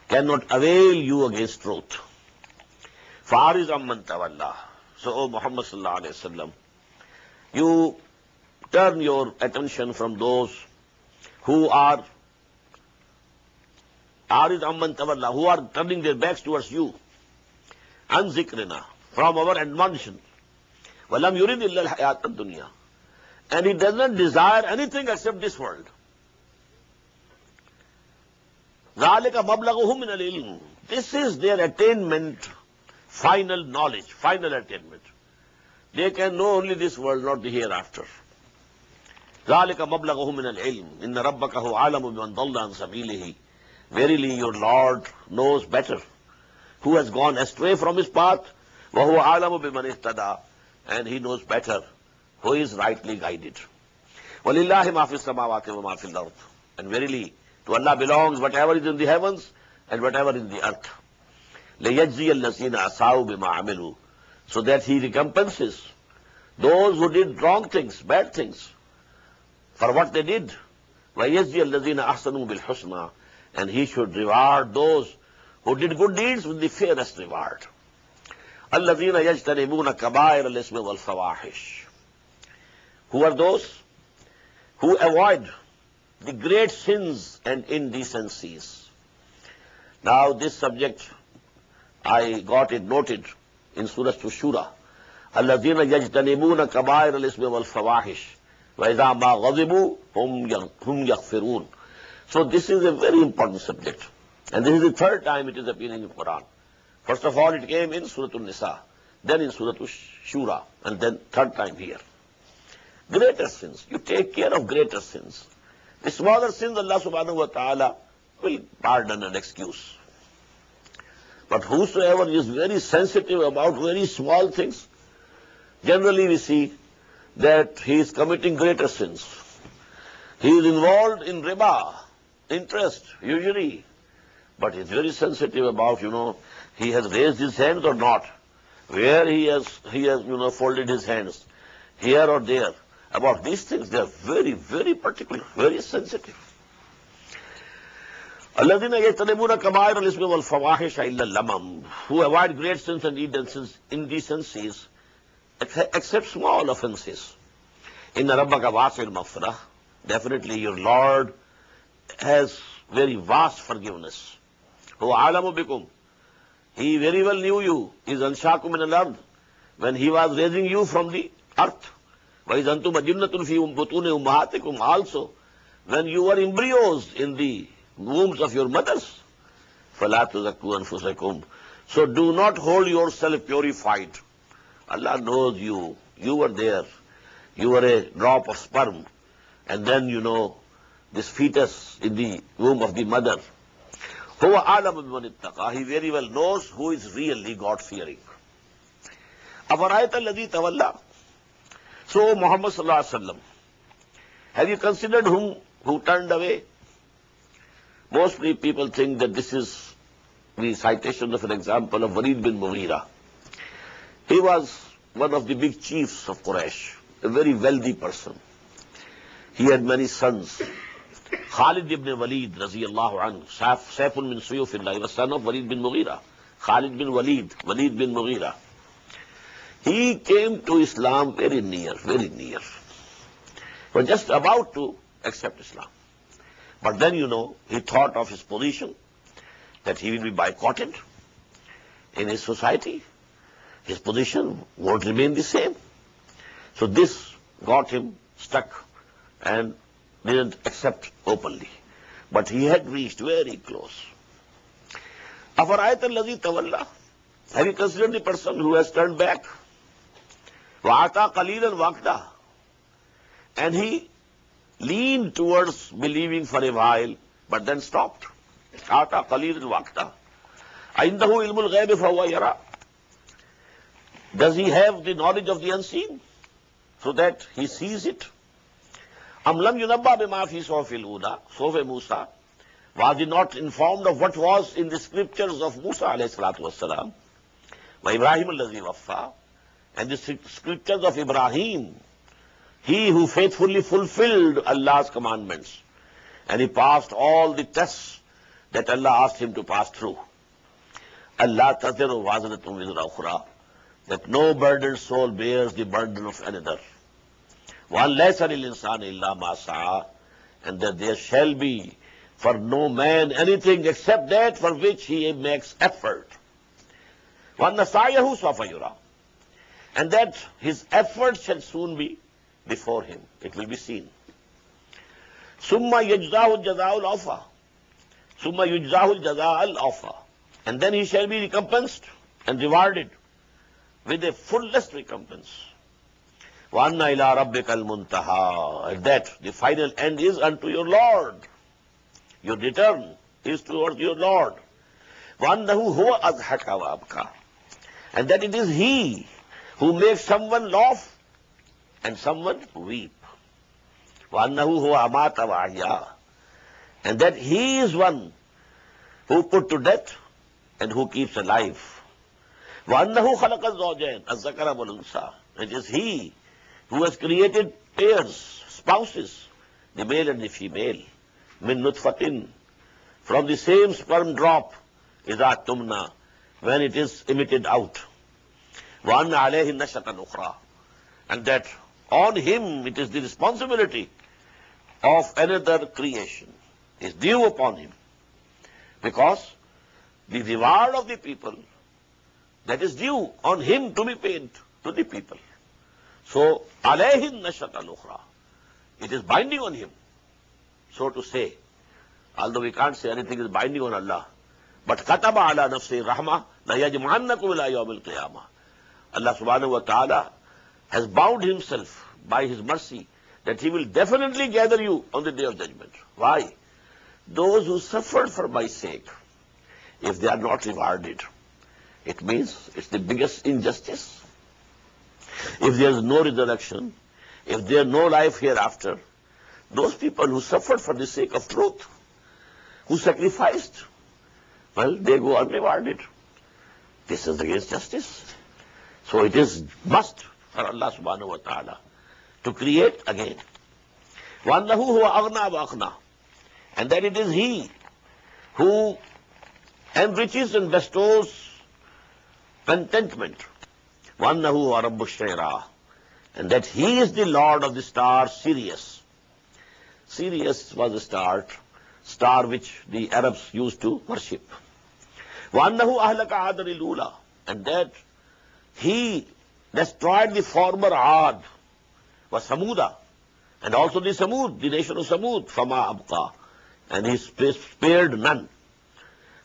cannot avail you against truth. فَعَرِضْ عَمَّنْ تَوَلَّى. So, O Muhammad sallallahu alayhi wa sallam, you turn your attention from those who are عَرِضْ عَمَّنْ تَوَلَّى, who are turning their backs towards you. عَنْ ذِكْرِنَا, from our admonition. وَلَمْ يُرِدْ إِلَّا الْحَيَاةَ الدُّنْيَا. And he does not desire anything except this world. ذَلِكَ مَبْلَغُهُمْ مِنَ الْعِلْمِ. This is their attainment, final knowledge, final attainment. They can know only this world, not the hereafter. ذَلِكَ مَبْلَغُهُمْ مِنَ الْعِلْمِ إِنَّ رَبَّكَ هُوَ أَعْلَمُ بِمَنْ ضَلَّ عَنْ سَبِيلِهِ. Verily your Lord knows better who has gone astray from his path. وَهُوَ أَعْلَمُ بِمَنِ اهْتَدَى. And he knows better who is rightly guided. وَلِلَّهِ مَا فِي السَّمَاوَاتِ وَمَا فِي الْأَرْضِ. And verily to Allah belongs whatever is in the heavens and whatever in the earth. لَيَجْزِيَ الَّذِينَ أَسَاءُوا بِمَا عَمِلُوا, so that he recompenses those who did wrong things, bad things, for what they did. وَيَجْزِيَ الَّذِينَ أَحْسَنُوا بِالْحُسْنَى, and he should reward those who did good deeds with the fairest reward. الَّذِينَ يَجْتَنِبُونَ كَبَائِرَ الْإِثْمِ وَالْفَوَاحِشِ, who are those who avoid the great sins and indecencies. Now this subject, I got it noted in Surah Shura. الَّذِينَ يَجْتَنِبُونَ كَبَائِرَ الْإِثْمِ وَالْفَوَاحِشِ وَإِذَا مَا غَضِبُوا هُمْ يَغْفِرُونَ. So this is a very important subject. And this is the third time it is appearing in Quran. First of all, it came in Surah An-Nisa, then in Surah Shura, and then third time here. Greater sins. You take care of greater sins. The smaller sins, Allah subhanahu wa ta'ala will pardon and excuse. But whosoever is very sensitive about very small things, generally we see that he is committing greater sins. He is involved in riba, interest, usury, but he is very sensitive about, he has raised his hands or not, where he has folded his hands, here or there. About these things, they are very, very particular, very sensitive. الَّذِينَ يَجْتَنِبُونَ كَبَائِرَ الْإِثْمِ وَالْفَوَاحِشَ إِلَّا اللَّمَمَ, who avoid great sins and indecencies, except small offenses. إِنَّ رَبَّكَ وَاسِعُ الْمَغْفِرَةِ, definitely your Lord has very vast forgiveness. هُوَ عَالَمُ بِكُمْ, he very well knew you. He is أَنْشَاكُم مِنَ الْأَرْضِ, when he was raising you from the earth. وَإِذْ أَنْتُمْ أَجِنَّةٌ فِي بُطُونِ أُمَّهَاتِكُمْ, also when you were embryos in the wombs of your mothers. فَلَا تُزَكُّوا أَنفُسَكُمْ, so do not hold yourself purified. Allah knows you. You were there. You were a drop of sperm. And then, this fetus in the womb of the mother. هُوَ أَعْلَمُ بِمَنِ اتَّقَى, he very well knows who is really God-fearing. أَفَرَأَيْتَ الَّذِي تَوَلَّى, so Muhammad sallallahu alaihi wasallam, have you considered who turned away? Mostly people think that this is the citation of an example of Walid bin Mughira. He was one of the big chiefs of Quraysh, a very wealthy person. He had many sons. Khalid ibn Walid, raziyallahu anhu, Saifun min Suyufillah, he was son of Walid bin Mughira. Khalid bin Walid, Walid bin Mughira. He came to Islam very near, very near. He was just about to accept Islam. But then, he thought of his position, that he will be boycotted in his society. His position won't remain the same. So this got him stuck and didn't accept openly. But he had reached very close. أَفَرَأَيْتَ الَّذِي تَوَلَّى, have you considered the person who has turned back? وَعَطَى قَلِيلًا وَأَكْدَى, and he leaned towards believing for a while, but then stopped. عَطَى قَلِيلًا وَأَكْدَى عِنْدَهُ عِلْمُ الْغَيْبِ فَهُوَ يَرَى, does he have the knowledge of the unseen, so that he sees it? أَمْ لَمْ يُنَبَّأْ بِمَا فِي صُحُفِ الْأُولَى, صُحُفِ مُوسَى, was he not informed of what was in the scriptures of Musa alayhi salatu wassalam, وَإِبْرَاهِيمَ الَّذِي وَفَّى, and the scriptures of Ibrahim, he who faithfully fulfilled Allah's commandments, and he passed all the tests that Allah asked him to pass through. Allah taziru wazratum wizra ukhra, that no burdened soul bears the burden of another. وَأَنْ لَيْسَ لِلْإِنسَانِ إِلَّا مَا سَعَى, and that there shall be for no man anything except that for which he makes effort. وَأَنَّ سَعْيَهُ سَوْفَ يُرَى, and that his effort shall soon be before him. It will be seen. ثُمَّ يُجْزَاهُ الْجَزَاءَ الْأَوْفَى, ثُمَّ يُجْزَاهُ الْجَزَاءَ الْأَوْفَى, and then he shall be recompensed and rewarded with a fullest recompense. وَأَنَّ إِلَىٰ رَبِّكَ الْمُنْتَهَى, and that the final end is unto your Lord. Your return is towards your Lord. وَأَنَّهُ هُوَ أَضْحَكَ وَأَبْكَى, and that it is he who makes someone laugh and someone weep. وَأَنَّهُ هُوَ أَمَاتَ وَأَحْيَا, and that he is one who put to death and who keeps alive. وَأَنَّهُ خَلَقَ الزَّوْجَيْنِ الذَّكَرَ وَالْأُنثَى. It is He who has created pairs, spouses, the male and the female. مِن نُطْفَةٍ, from the same sperm drop, إِذَا تُمْنَى, when it is emitted out. وَأَنَّ عَلَيْهِ النَّشَةَ الْأُخْرَى, and that on him it is the responsibility of another creation is due upon him, because the reward of the people, that is due on him to be paid to the people. So, عَلَيْهِ النَّشَةَ الْأُخْرَى, it is binding on him, so to say, although we can't say anything is binding on Allah. But كَتَبَ عَلَى نَفْسِهِ الرَّحْمَةِ لَيَجْمَعَنَّكُمْ إِلَىٰ يَوْمِ الْقِيَامَةِ. Allah subhanahu wa ta'ala has bound himself by his mercy that he will definitely gather you on the day of judgment. Why? Those who suffered for my sake, if they are not rewarded, it means it's the biggest injustice. If there is no resurrection, if there is no life hereafter, those people who suffered for the sake of truth, who sacrificed, well, they go unrewarded. This is against justice. So it is must for Allah subhanahu wa ta'ala to create again. وَأَنَّهُ هُوَ أَغْنَى وَأَقْنَى, and that it is He who enriches and bestows contentment. وَأَنَّهُ هُوَ رَبُّ الشَّيْرَى, and that He is the Lord of the star Sirius. Sirius was a star which the Arabs used to worship. وَأَنَّهُ أَهْلَكَ عَادًا الْأُولَى, and that He destroyed the former Aad, was Samuda, and also the Samud, the nation of Samud, فَمَا أَبْقَى, and He spared none.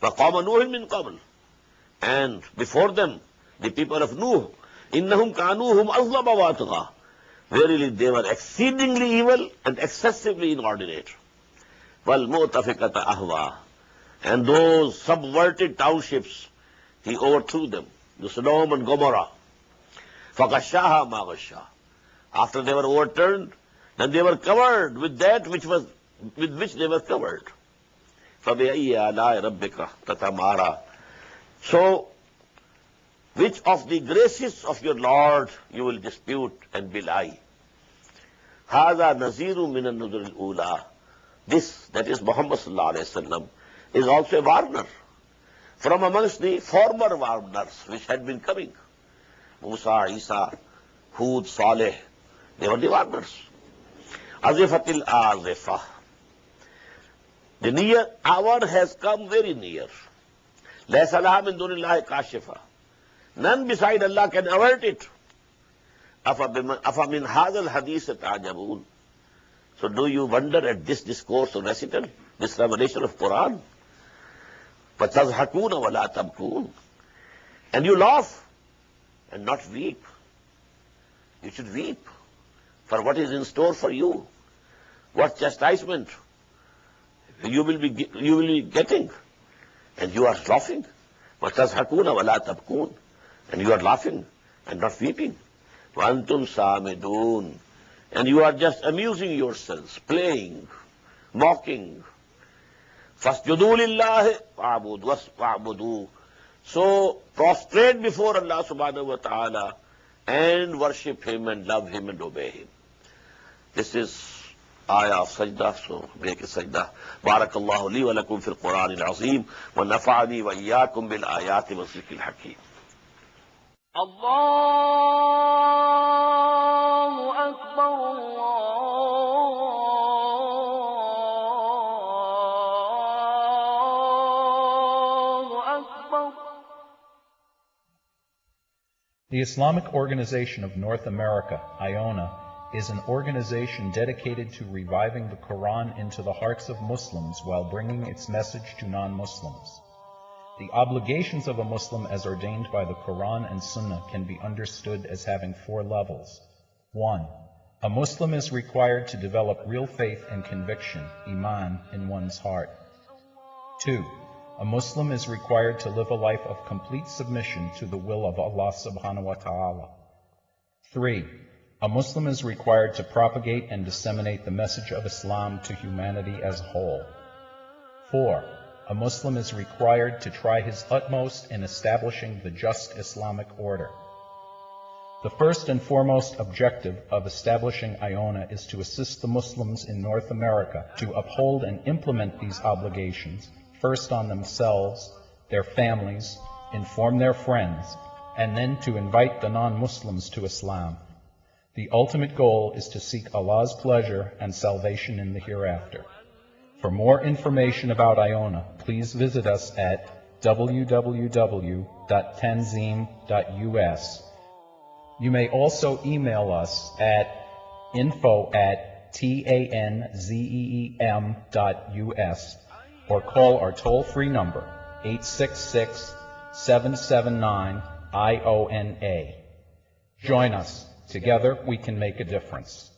وَقَوْمَ نُوحٍ مِّن قَبْلٍ, and before them, the people of Nuh, إِنَّهُمْ كَانُوا هُمْ أَظْلَمَ وَأَطْغَى, verily they were exceedingly evil and excessively inordinate. وَالْمُؤْتَفِقَةَ أَهْوَى, and those subverted townships, He overthrew them, the Sodom and Gomorrah. فَغَشَّاهَا مَا غَشَّا, after they were overturned, then they were covered with that with which they were covered. فَبِأَيِّ آلَاءِ رَبِّكَ تَتَمَارَى, so which of the graces of your Lord you will dispute and belie? هَذَا نَذِيرٌ مِّنَ النُّذُرِ الْأُولَى, this, that is Muhammad sallallahu alayhi wa sallam, is also a warner from amongst the former warners which had been coming. Musa, Isa, Hud, Saleh, they were the warners. Azifatil Azifah, the near hour has come very near. Laysa laha min dunillahi kashifa, none beside Allah can avert it. Afa min hadha al-hadith ta'jabun, so do you wonder at this discourse or recital, this revelation of Quran? فَتَضْحَكُونَ وَلَا تَبْكُونَ, and you laugh and not weep. You should weep for what is in store for you, what chastisement you will be getting, and you are laughing. وَتَضْحَكُونَ وَلَا تَبْكُونَ, and you are laughing and not weeping. وَأَنْتُمْ سَامِدُونَ, and you are just amusing yourselves, playing, mocking. فَاسْجُدُوا لِلَّهِ وَاعْبُدُوا, so prostrate before Allah subhanahu wa ta'ala and worship Him and love Him and obey Him. This is ayah of sajda, so make a sajda. Barakallahu li wa lakum fil Qur'an al-azim wa nafa'ani wa iyyakum bil ayati wa zikril hakim. Allahu Akbar, Allahu Akbar. The Islamic Organization of North America, IONA, is an organization dedicated to reviving the Quran into the hearts of Muslims while bringing its message to non-Muslims. The obligations of a Muslim as ordained by the Quran and Sunnah can be understood as having 4 levels. 1. A Muslim is required to develop real faith and conviction, iman, in one's heart. 2. A Muslim is required to live a life of complete submission to the will of Allah subhanahu wa ta'ala. 3. A Muslim is required to propagate and disseminate the message of Islam to humanity as a whole. 4. a Muslim is required to try his utmost in establishing the just Islamic order. The first and foremost objective of establishing Iona is to assist the Muslims in North America to uphold and implement these obligations, first on themselves, their families, inform their friends, and then to invite the non-Muslims to Islam. The ultimate goal is to seek Allah's pleasure and salvation in the hereafter. For more information about Iona, please visit us at www.tanzeem.us. You may also email us at info@tanzeem.us or call our toll-free number 866-779-IONA. Join us. Together we can make a difference.